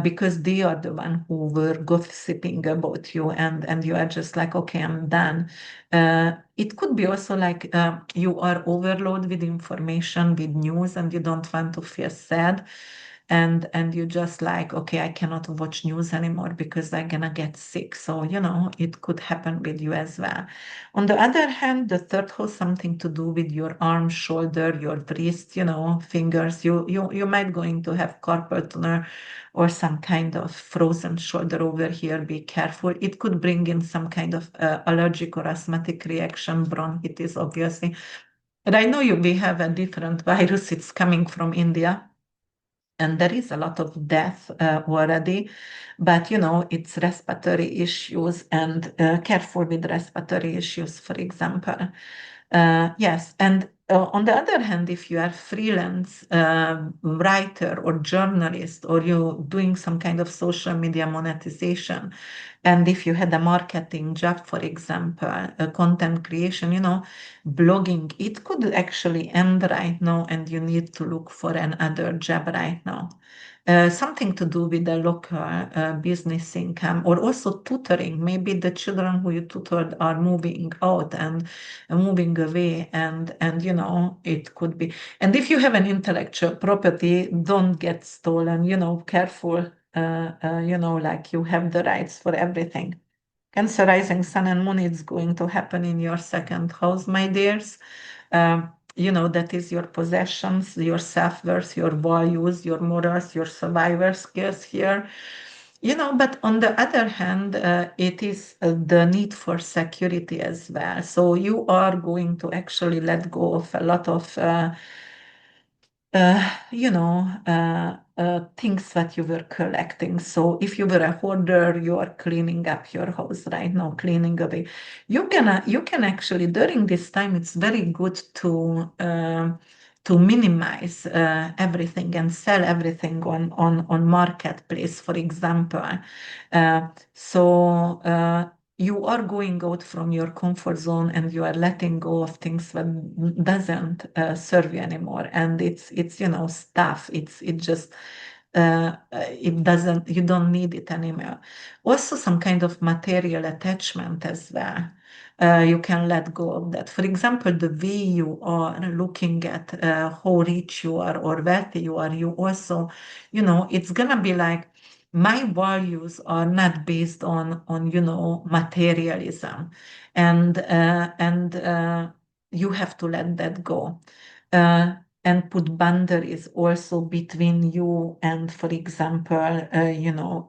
because they are the one who were gossiping about you, and you are just like, okay, I'm done. It could be also like you are overloaded with information, with news, and you don't want to feel sad. and you just like, okay, I cannot watch news anymore because I'm gonna get sick. So, it could happen with you as well. On the other hand, the third house something to do with your arm, shoulder, your wrist, fingers. You might going to have carpal tunnel or some kind of frozen shoulder over here. Be careful. It could bring in some kind of allergic or asthmatic reaction, bronchitis, obviously. But I know we have a different virus. It's coming from India, and there is a lot of death already, but it's respiratory issues, and careful with respiratory issues, for example. Yes, and on the other hand, if you are freelance writer or journalist, or you doing some kind of social media monetization, and if you had a marketing job, for example, content creation, blogging, it could actually end right now, and you need to look for another job right now. Something to do with the local business income, or also tutoring. Maybe the children who you tutored are moving out and moving away, and it could be. And if you have an intellectual property, don't get stolen. Careful. Like you have the rights for everything. Cancer rising sun and moon is going to happen in your second house, my dears. That is your possessions, your self-worth, your values, your morals, your survivor skills here. But on the other hand, it is the need for security as well. So you are going to actually let go of a lot of things that you were collecting. So if you were a hoarder, you are cleaning up your house right now, cleaning away. You can actually, during this time, it's very good to minimize everything and sell everything on marketplace, for example. So you are going out from your comfort zone, and you are letting go of things that doesn't serve you anymore, and it's stuff. It just it doesn't, you don't need it anymore. Also some kind of material attachment as well. You can let go of that. For example, the way you are looking at how rich you are or wealthy you are, you also, it's gonna be like, my values are not based on materialism, and you have to let that go, and put boundaries also between you and, for example,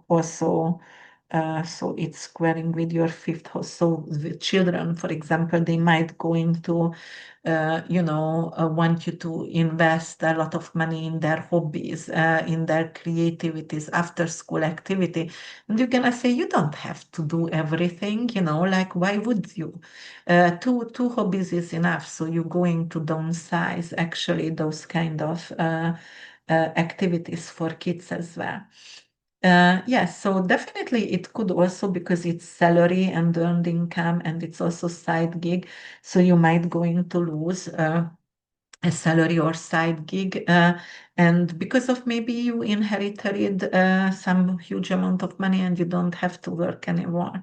also. So it's squaring with your fifth house. So the children, for example, they might go into want you to invest a lot of money in their hobbies, in their creativities, after school activity. And you're gonna say, you don't have to do everything, like, why would you? Two hobbies is enough. So you're going to downsize actually those kind of activities for kids as well. Yes, so definitely it could also, because it's salary and earned income, and it's also side gig, so you might going to lose a salary or side gig, and because of maybe you inherited some huge amount of money and you don't have to work anymore.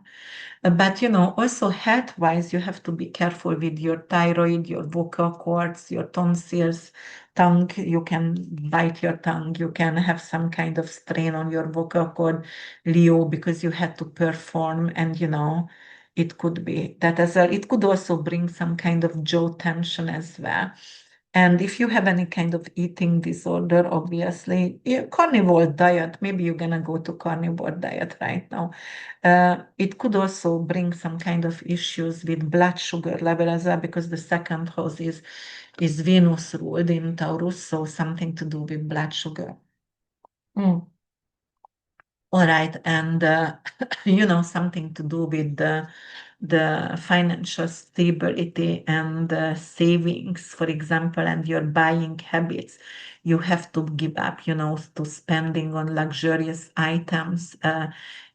But also health-wise, you have to be careful with your thyroid, your vocal cords, your tonsils, tongue. You can bite your tongue. You can have some kind of strain on your vocal cord, Leo, because you had to perform, and it could be that as well. It could also bring some kind of jaw tension as well. And if you have any kind of eating disorder, obviously, carnivore diet, maybe you're gonna go to carnivore diet right now. It could also bring some kind of issues with blood sugar level as well, because the second house is Venus ruled in Taurus, so something to do with blood sugar. Mm. All right, and something to do with the financial stability and savings, for example, and your buying habits. You have to give up, to spending on luxurious items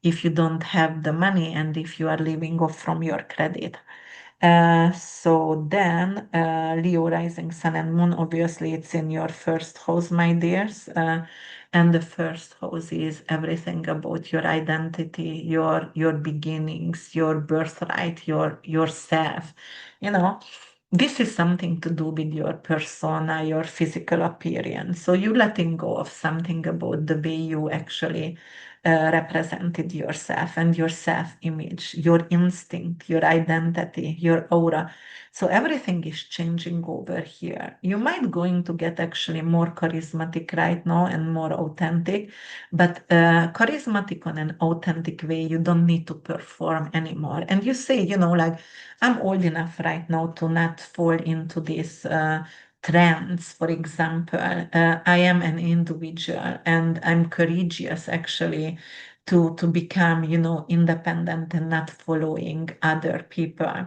if you don't have the money, and if you are living off from your credit. So then, Leo rising sun and moon, obviously it's in your first house, my dears. And the first house is everything about your identity, your beginnings, your birthright, yourself, you know. this is something to do with your persona, your physical appearance. So you letting go of something about the way you actually represented yourself and your self-image, your instinct, your identity, your aura. So everything is changing over here. You might going to get actually more charismatic right now and more authentic, but charismatic on an authentic way, you don't need to perform anymore. And you say, like, I'm old enough right now to not fall into these trends. For example, I am an individual and I'm courageous actually to become, independent and not following other people.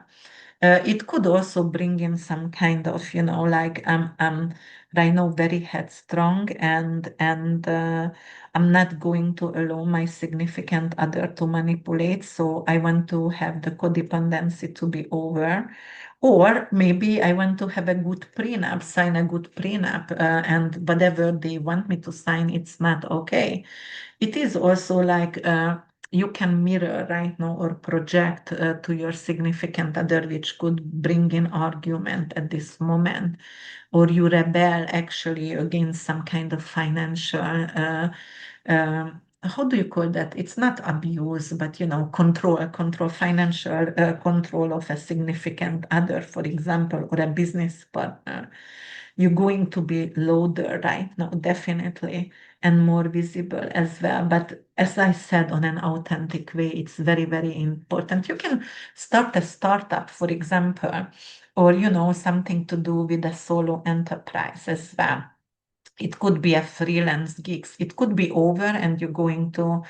It could also bring in some kind of, like I'm right now very headstrong and I'm not going to allow my significant other to manipulate. So I want to have the codependency to be over. Or maybe I want to have a good prenup, sign a good prenup, and whatever they want me to sign, it's not okay. It is also like you can mirror right now or project to your significant other, which could bring in argument at this moment, or you rebel actually against some kind of financial. How do you call that? It's not abuse, but control, financial control of a significant other, for example, or a business partner. You're going to be louder right now, definitely, and more visible as well. But as I said, on an authentic way, it's very, very important. You can start a startup, for example, or something to do with a solo enterprise as well. It could be a freelance gigs. It could be over and you're going to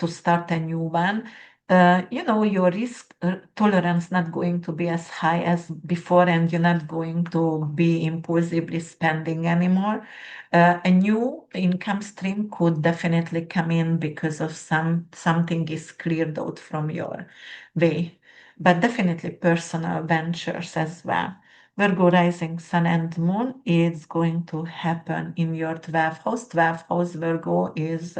start a new one. Your risk tolerance not going to be as high as before, and you're not going to be impulsively spending anymore. A new income stream could definitely come in because of something is cleared out from your way, but definitely personal ventures as well. Virgo rising sun and moon is going to happen in your 12th house. 12th house Virgo is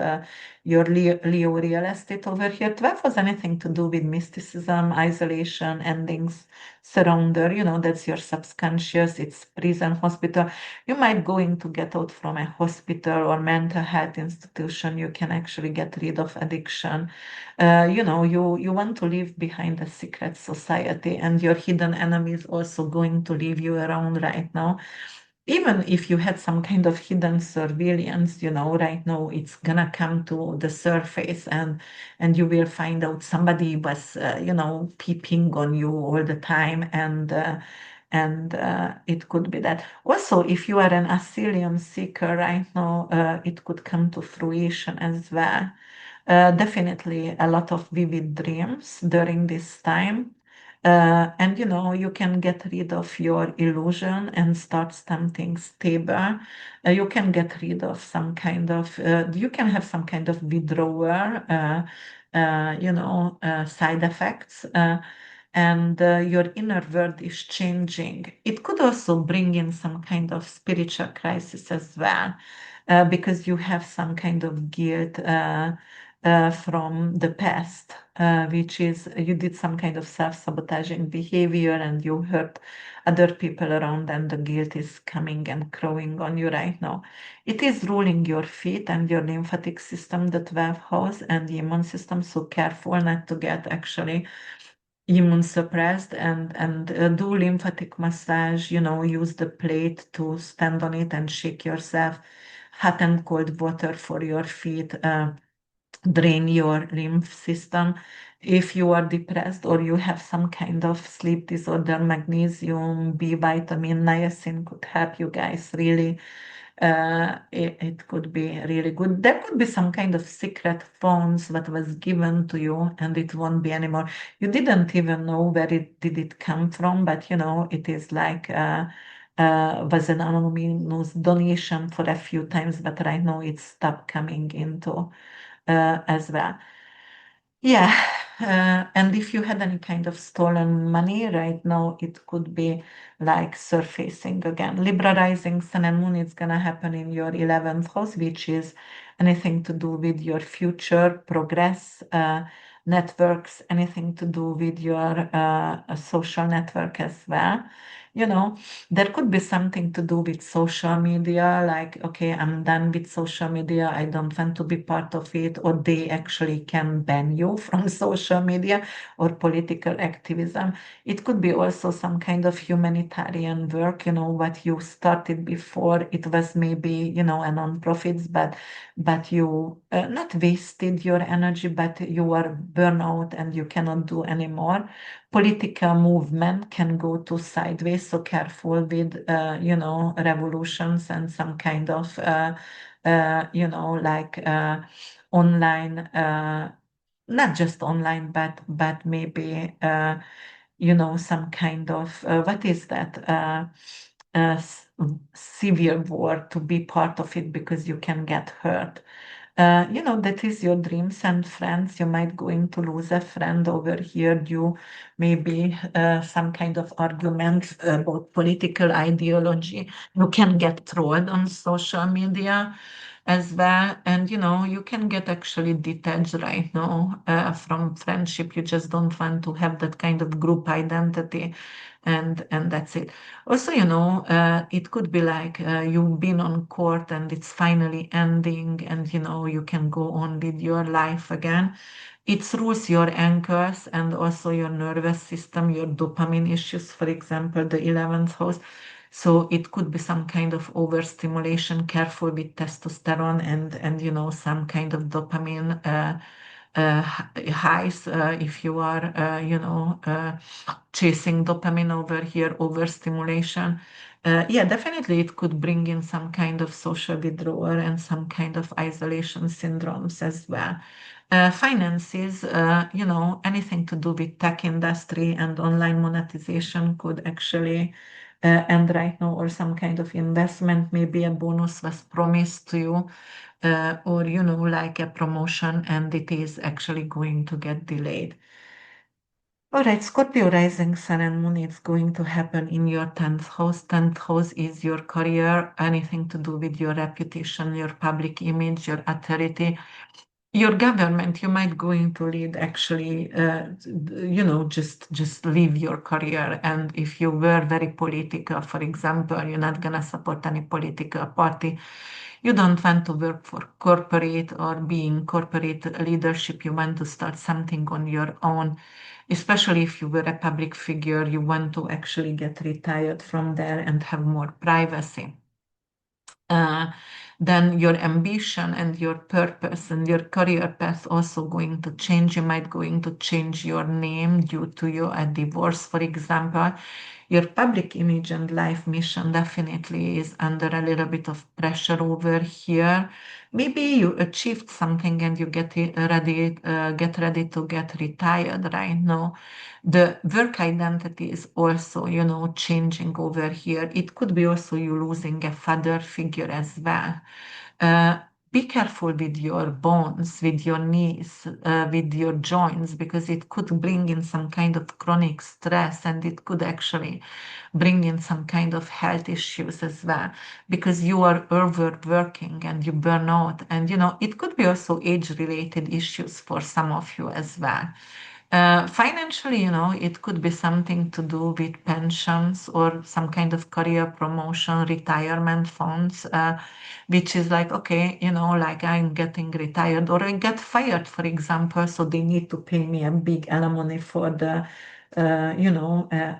your Leo real estate over here. 12 has anything to do with mysticism, isolation, endings, surrender. That's your subconscious. It's prison, hospital. You might going to get out from a hospital or mental health institution. You can actually get rid of addiction. You want to leave behind a secret society, and your hidden enemy is also going to leave you around right now. Even if you had some kind of hidden surveillance, right now it's gonna come to the surface, and you will find out somebody was, peeping on you all the time, and it could be that. Also, if you are an asylum seeker right now, it could come to fruition as well. Definitely a lot of vivid dreams during this time. And you can get rid of your illusion and start something stable. You can get rid of some kind of, you can have some kind of withdrawal, side effects. And your inner world is changing. It could also bring in some kind of spiritual crisis as well, because you have some kind of guilt from the past, which is you did some kind of self-sabotaging behavior and you hurt other people around, and the guilt is coming and growing on you right now. It is ruling your feet and your lymphatic system, the 12th house, and the immune system. So careful not to get actually immune suppressed, and do lymphatic massage. Use the plate to stand on it and shake yourself. Hot and cold water for your feet. Drain your lymph system. If you are depressed or you have some kind of sleep disorder, magnesium, B vitamin, niacin could help you guys really. It could be really good. There could be some kind of secret phones that was given to you and it won't be anymore. You didn't even know where it did it come from, but it is like was an anonymous donation for a few times, but right now it's stopped coming into as well. Yeah, and if you had any kind of stolen money right now, it could be like surfacing again. Libra rising, sun and moon is gonna happen in your 11th house, which is anything to do with your future progress, networks, anything to do with your social network as well. There could be something to do with social media, like, okay, I'm done with social media, I don't want to be part of it, or they actually can ban you from social media or political activism. It could be also some kind of humanitarian work, what you started before. It was maybe, a non-profits, but you not wasted your energy, but you are burnout and you cannot do anymore. Political movement can go to sideways, so careful with, revolutions and some kind of, like online, not just online, but maybe, some kind of, what is that? Uh, s- Severe war to be part of it because you can get hurt. That is your dreams and friends. You might going to lose a friend over here due maybe some kind of argument about political ideology. You can get trolled on social media as well. And, you can get actually detached right now from friendship. You just don't want to have that kind of group identity. And that's it. Also, it could be like you've been on court and it's finally ending, and you can go on with your life again. It rules your anchors and also your nervous system, your dopamine issues, for example, the 11th house. So it could be some kind of overstimulation, careful with testosterone and some kind of dopamine highs if you are, chasing dopamine over here, overstimulation. Yeah, definitely it could bring in some kind of social withdrawal and some kind of isolation syndromes as well. Finances, anything to do with tech industry and online monetization could actually end right now, or some kind of investment, maybe a bonus was promised to you, or like a promotion and it is actually going to get delayed. All right, Scorpio rising sun and moon is going to happen in your 10th house. 10th house is your career, anything to do with your reputation, your public image, your authority, your government. You might going to lead actually, just leave your career. And if you were very political, for example, you're not gonna support any political party. You don't want to work for corporate or being corporate leadership. You want to start something on your own, especially if you were a public figure. You want to actually get retired from there and have more privacy. uh, then your ambition and your purpose and your career path also going to change. You might going to change your name due to your a divorce, for example. Your public image and life mission definitely is under a little bit of pressure over here. Maybe you achieved something and you get ready to get retired right now. The work identity is also, changing over here. It could be also you losing a father figure as well. Uh, be careful with your bones, with your knees, with your joints, because it could bring in some kind of chronic stress and it could actually bring in some kind of health issues as well, because you are overworking and you burn out. And, it could be also age related issues for some of you as well. Financially, it could be something to do with pensions or some kind of career promotion, retirement funds, which is like, okay, like I'm getting retired or I get fired, for example, so they need to pay me a big alimony for the,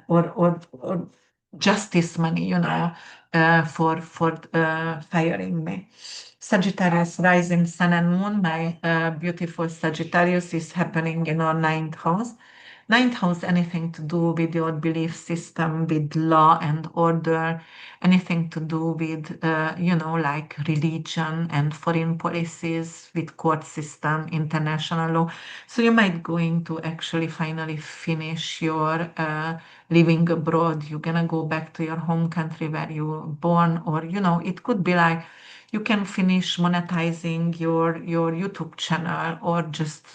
or justice money, for firing me. Sagittarius rising sun and moon, my beautiful Sagittarius is happening in our ninth house. Ninth house, anything to do with your belief system, with law and order, anything to do with, like religion and foreign policies, with court system, international law. So you might going to actually finally finish your living abroad. You're gonna go back to your home country where you were born, or, it could be like you can finish monetizing your YouTube channel, or just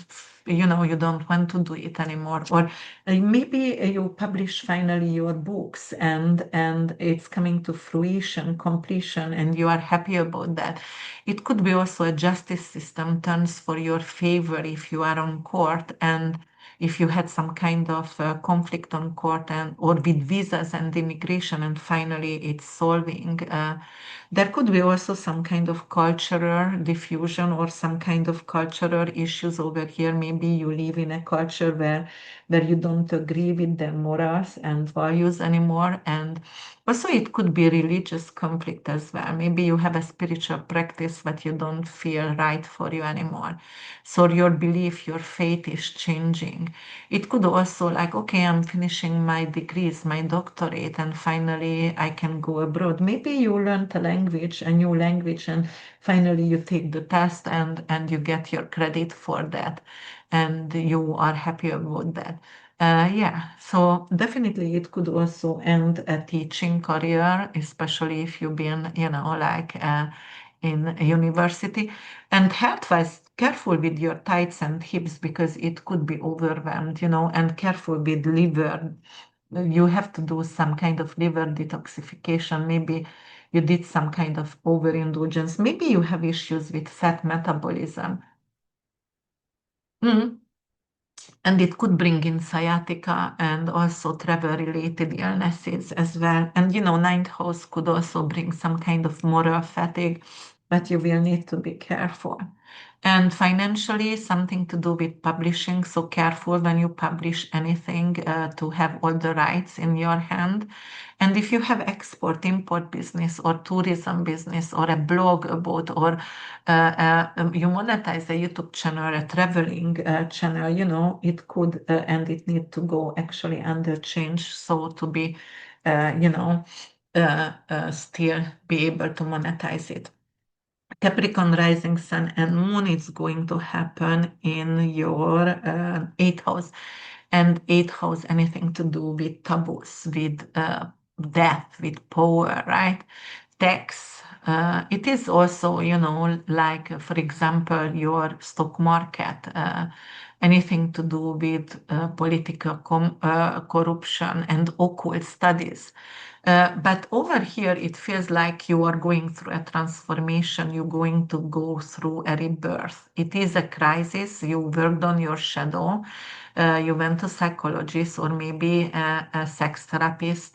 you don't want to do it anymore, or maybe you publish finally your books and it's coming to fruition, completion, and you are happy about that. It could be also a justice system turns for your favor if you are on court, and if you had some kind of conflict on court and or with visas and immigration, and finally it's solving. There could be also some kind of cultural diffusion or some kind of cultural issues over here. Maybe you live in a culture where you don't agree with their morals and values anymore. And also it could be religious conflict as well. Maybe you have a spiritual practice that you don't feel right for you anymore. So your belief, your faith is changing. It could also like, okay, I'm finishing my degrees, my doctorate, and finally I can go abroad. Maybe you learned a language, a new language, and finally you take the test and you get your credit for that, and you are happy about that. Yeah, so definitely it could also end a teaching career, especially if you've been, like in a university. And health-wise, careful with your tights and hips because it could be overwhelmed, and careful with liver. You have to do some kind of liver detoxification. Maybe you did some kind of overindulgence. Maybe you have issues with fat metabolism. Mm. And it could bring in sciatica and also travel-related illnesses as well. And ninth house could also bring some kind of moral fatigue, but you will need to be careful. And financially, something to do with publishing. So careful when you publish anything to have all the rights in your hand. And if you have export, import business or tourism business or a blog about, or you monetize a YouTube channel, a traveling channel, it could, and it need to go actually under change. So to be, still be able to monetize it. Capricorn rising sun and moon is going to happen in your eighth house. And eighth house, anything to do with taboos, with death, with power, right? Tax. It is also, like, for example, your stock market, anything to do with political corruption and occult studies. But over here, it feels like you are going through a transformation. You're going to go through a rebirth. It is a crisis. You worked on your shadow. You went to psychologist or maybe a sex therapist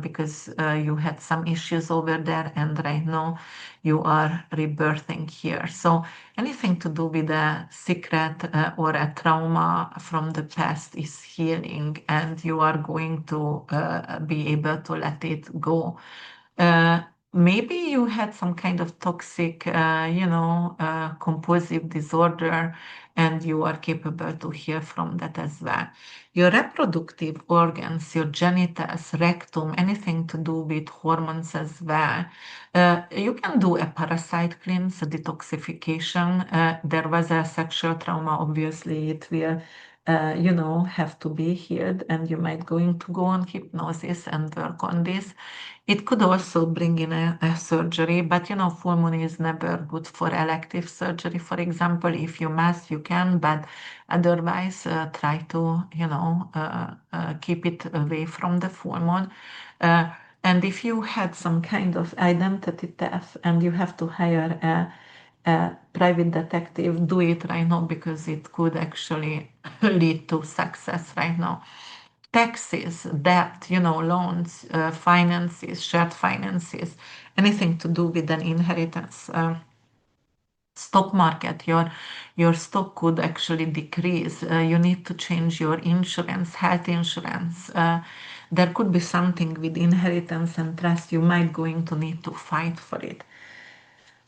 because you had some issues over there, and right now you are rebirthing here. So anything to do with a secret or a trauma from the past is healing, and you are going to be able to let it go. Uh, Maybe you had some kind of toxic, compulsive disorder, and you are capable to heal from that as well. Your reproductive organs, your genitals, rectum, anything to do with hormones as well. You can do a parasite cleanse, a detoxification. There was a sexual trauma, obviously, it will. Have to be healed, and you might going to go on hypnosis and work on this. It could also bring in a surgery, but full moon is never good for elective surgery. For example, if you must, you can, but otherwise, try to, keep it away from the full moon. Uh, and if you had some kind of identity theft and you have to hire a private detective, do it right now because it could actually lead to success right now. Taxes, debt, loans, finances, shared finances, anything to do with an inheritance. Stock market, your stock could actually decrease. You need to change your insurance, health insurance. There could be something with inheritance and trust. You might going to need to fight for it.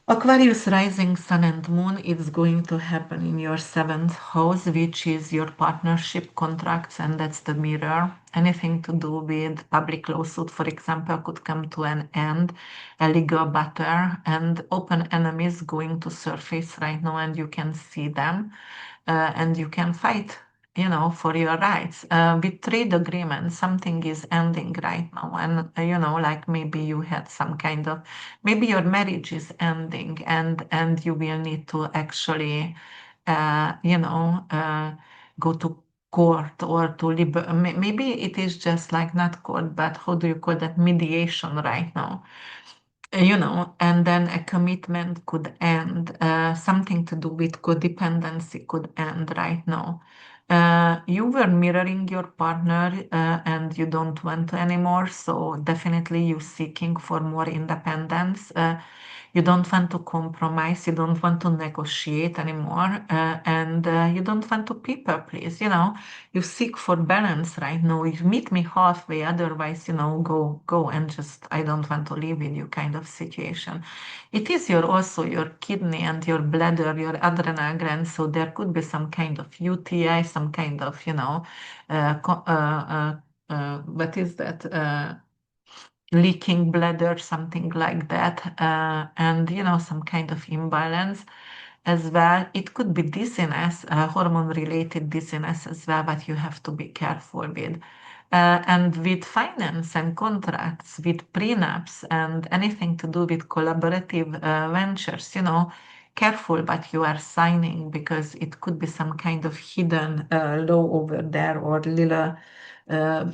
Aquarius rising sun and moon is going to happen in your seventh house, which is your partnership contracts, and that's the mirror. Anything to do with public lawsuit, for example, could come to an end, a legal battle, and open enemies going to surface right now, and you can see them, and you can fight. For your rights. With trade agreement, something is ending right now. And, like maybe you had some kind of, maybe your marriage is ending and you will need to actually go to court or to maybe it is just like not court, but how do you call that, mediation right now, and then a commitment could end, something to do with codependency could end right now. You were mirroring your partner and you don't want to anymore, so definitely you're seeking for more independence. You don't want to compromise, you don't want to negotiate anymore, and you don't want to people please, you seek for balance right now. You meet me halfway, otherwise, go and just I don't want to live with you kind of situation. It is also your kidney and your bladder, your adrenal gland, so there could be some kind of UTI, some kind of, what is that? Leaking bladder, something like that, and some kind of imbalance as well. It could be dizziness, hormone-related dizziness as well, but you have to be careful with. And with finance and contracts, with prenups and anything to do with collaborative ventures, careful what you are signing because it could be some kind of hidden law over there or little uh,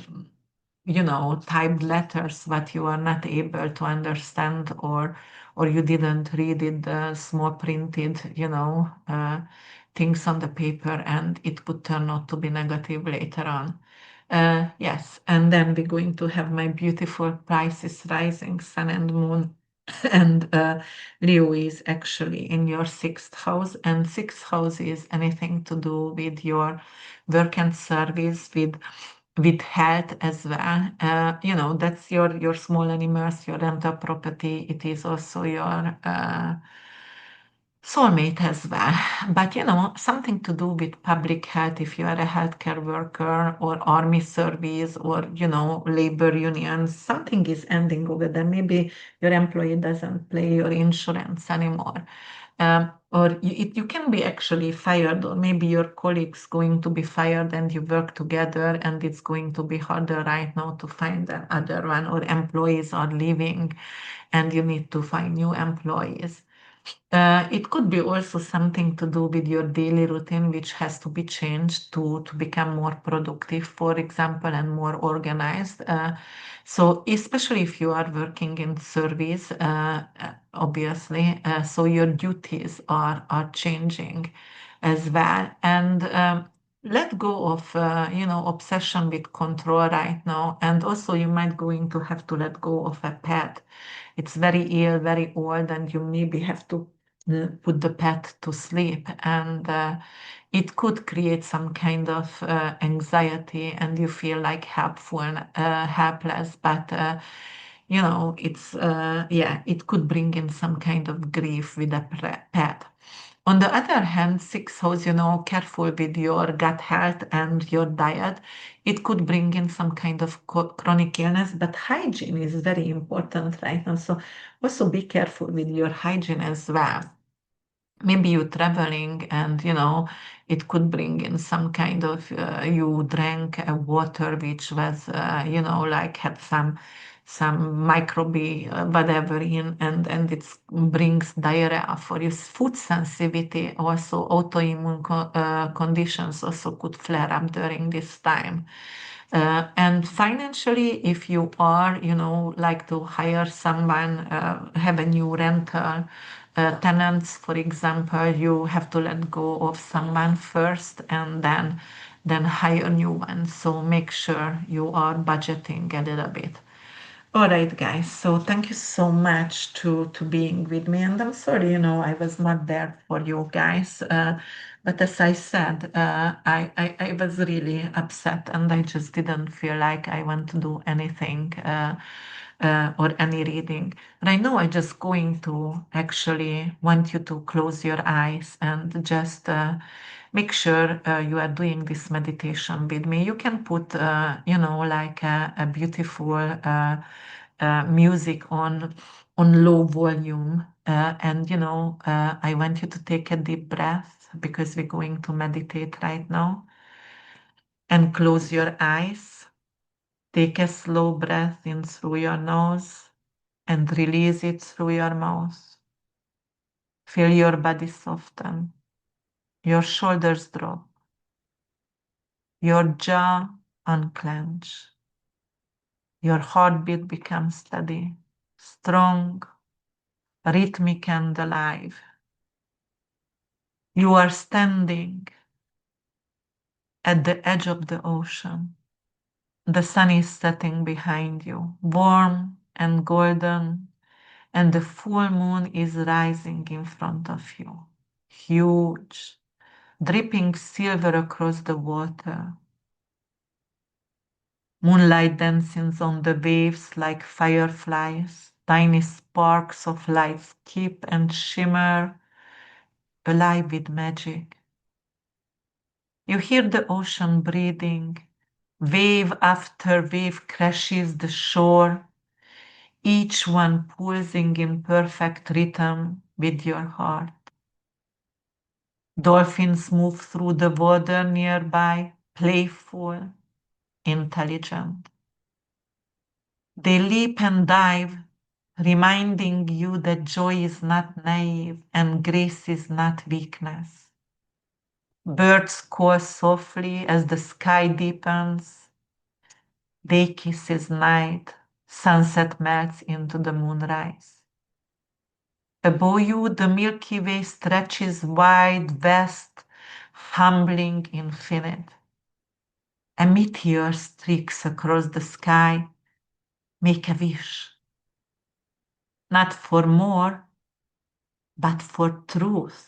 typed letters that you are not able to understand or you didn't read it, the small printed, things on the paper, and it could turn out to be negative later on. Yes, and then we're going to have my beautiful Pisces rising sun and moon. And Leo is actually in your sixth house, and sixth house is anything to do with your work and service, with health as well. That's your small animals, your rental property. It is also your soulmate as well. But something to do with public health if you are a healthcare worker or army service or labor unions, something is ending over there. Maybe your employee doesn't pay your insurance anymore. Or you can be actually fired, or maybe your colleague's going to be fired and you work together, and it's going to be harder right now to find another one, or employees are leaving and you need to find new employees. It could be also something to do with your daily routine, which has to be changed to become more productive, for example, and more organized. So, especially if you are working in service, obviously, so your duties are changing as well. And let go of, obsession with control right now. And also, you might going to have to let go of a pet. It's very ill, very old, and you maybe have to put the pet to sleep, and it could create some kind of anxiety and you feel like helpless, but it could bring in some kind of grief with a pet. On the other hand, sixth house, careful with your gut health and your diet. It could bring in some kind of chronic illness, but hygiene is very important right now. So also be careful with your hygiene as well. Maybe you're traveling and it could bring in some kind of you drank a water which was like had some microbe whatever in, and it brings diarrhea for you. Food sensitivity, also autoimmune conditions also could flare up during this time. And financially, if you are, like to hire someone, have a new rental, tenants, for example, you have to let go of someone first and then hire new ones. So make sure you are budgeting a little bit. All right, guys. So thank you so much to being with me, and I'm sorry, I was not there for you guys. But as I said, I was really upset, and I just didn't feel like I want to do anything or any reading. Right now, I just going to actually want you to close your eyes and just make sure you are doing this meditation with me. You can put, like a beautiful music on low volume, and I want you to take a deep breath because we're going to meditate right now. And close your eyes. Take a slow breath in through your nose and release it through your mouth. Feel your body soften. Your shoulders drop. Your jaw unclench. Your heartbeat becomes steady, strong, rhythmic, and alive. You are standing at the edge of the ocean. The sun is setting behind you, warm and golden, and the full moon is rising in front of you, huge, dripping silver across the water. Moonlight dances on the waves like fireflies. Tiny sparks of light skip and shimmer, alive with magic. You hear the ocean breathing. Wave after wave crashes the shore, each one pulsing in perfect rhythm with your heart. Dolphins move through the water nearby, playful, intelligent. They leap and dive, reminding you that joy is not naive and grace is not weakness. Birds call softly as the sky deepens. Day kisses night, sunset melts into the moonrise. Above you, the Milky Way stretches wide, vast, humbling, infinite. A meteor streaks across the sky. Make a wish. Not for more, but for truth.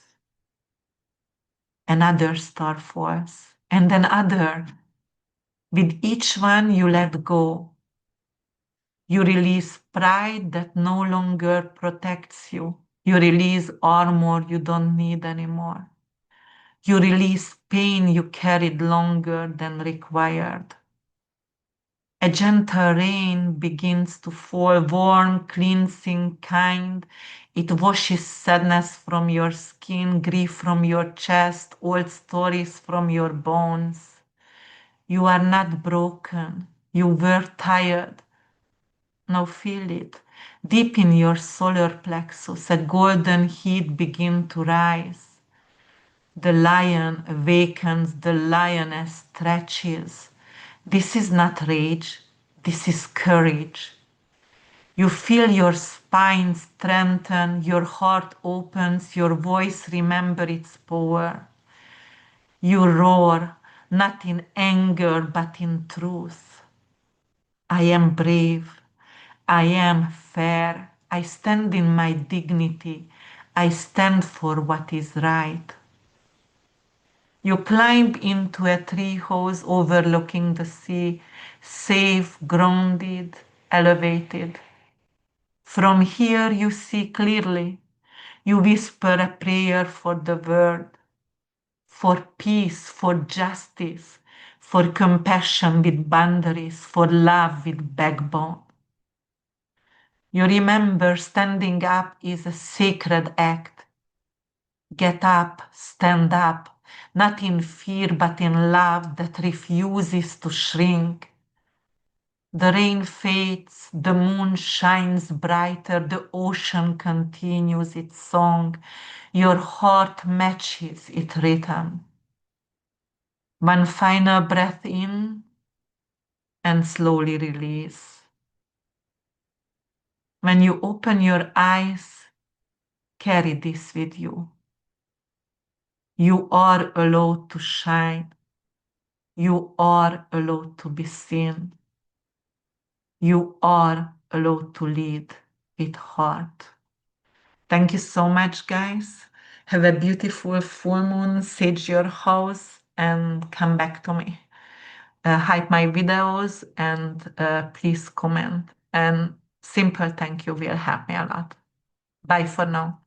Another star falls, and another. With each one, you let go. You release pride that no longer protects you. You release armor you don't need anymore. You release pain you carried longer than required. A gentle rain begins to fall, warm, cleansing, kind. It washes sadness from your skin, grief from your chest, old stories from your bones. You are not broken. You were tired. Now feel it. Deep in your solar plexus, a golden heat begins to rise. The lion awakens, the lioness stretches. This is not rage, this is courage. You feel your spine strengthen, your heart opens, your voice remembers its power. You roar, not in anger, but in truth. I am brave. I am fair. I stand in my dignity. I stand for what is right. You climb into a tree house overlooking the sea, safe, grounded, elevated. From here you see clearly. You whisper a prayer for the world, for peace, for justice, for compassion with boundaries, for love with backbone. You remember standing up is a sacred act. Get up, stand up, not in fear but in love that refuses to shrink. The rain fades, the moon shines brighter, the ocean continues its song. Your heart matches its rhythm. One final breath in and slowly release. When you open your eyes, carry this with you. You are allowed to shine. You are allowed to be seen. You are allowed to lead with heart. Thank you so much, guys. Have a beautiful full moon, sage your house, and come back to me. Hype my videos and please comment. And simple thank you will help me a lot. Bye for now.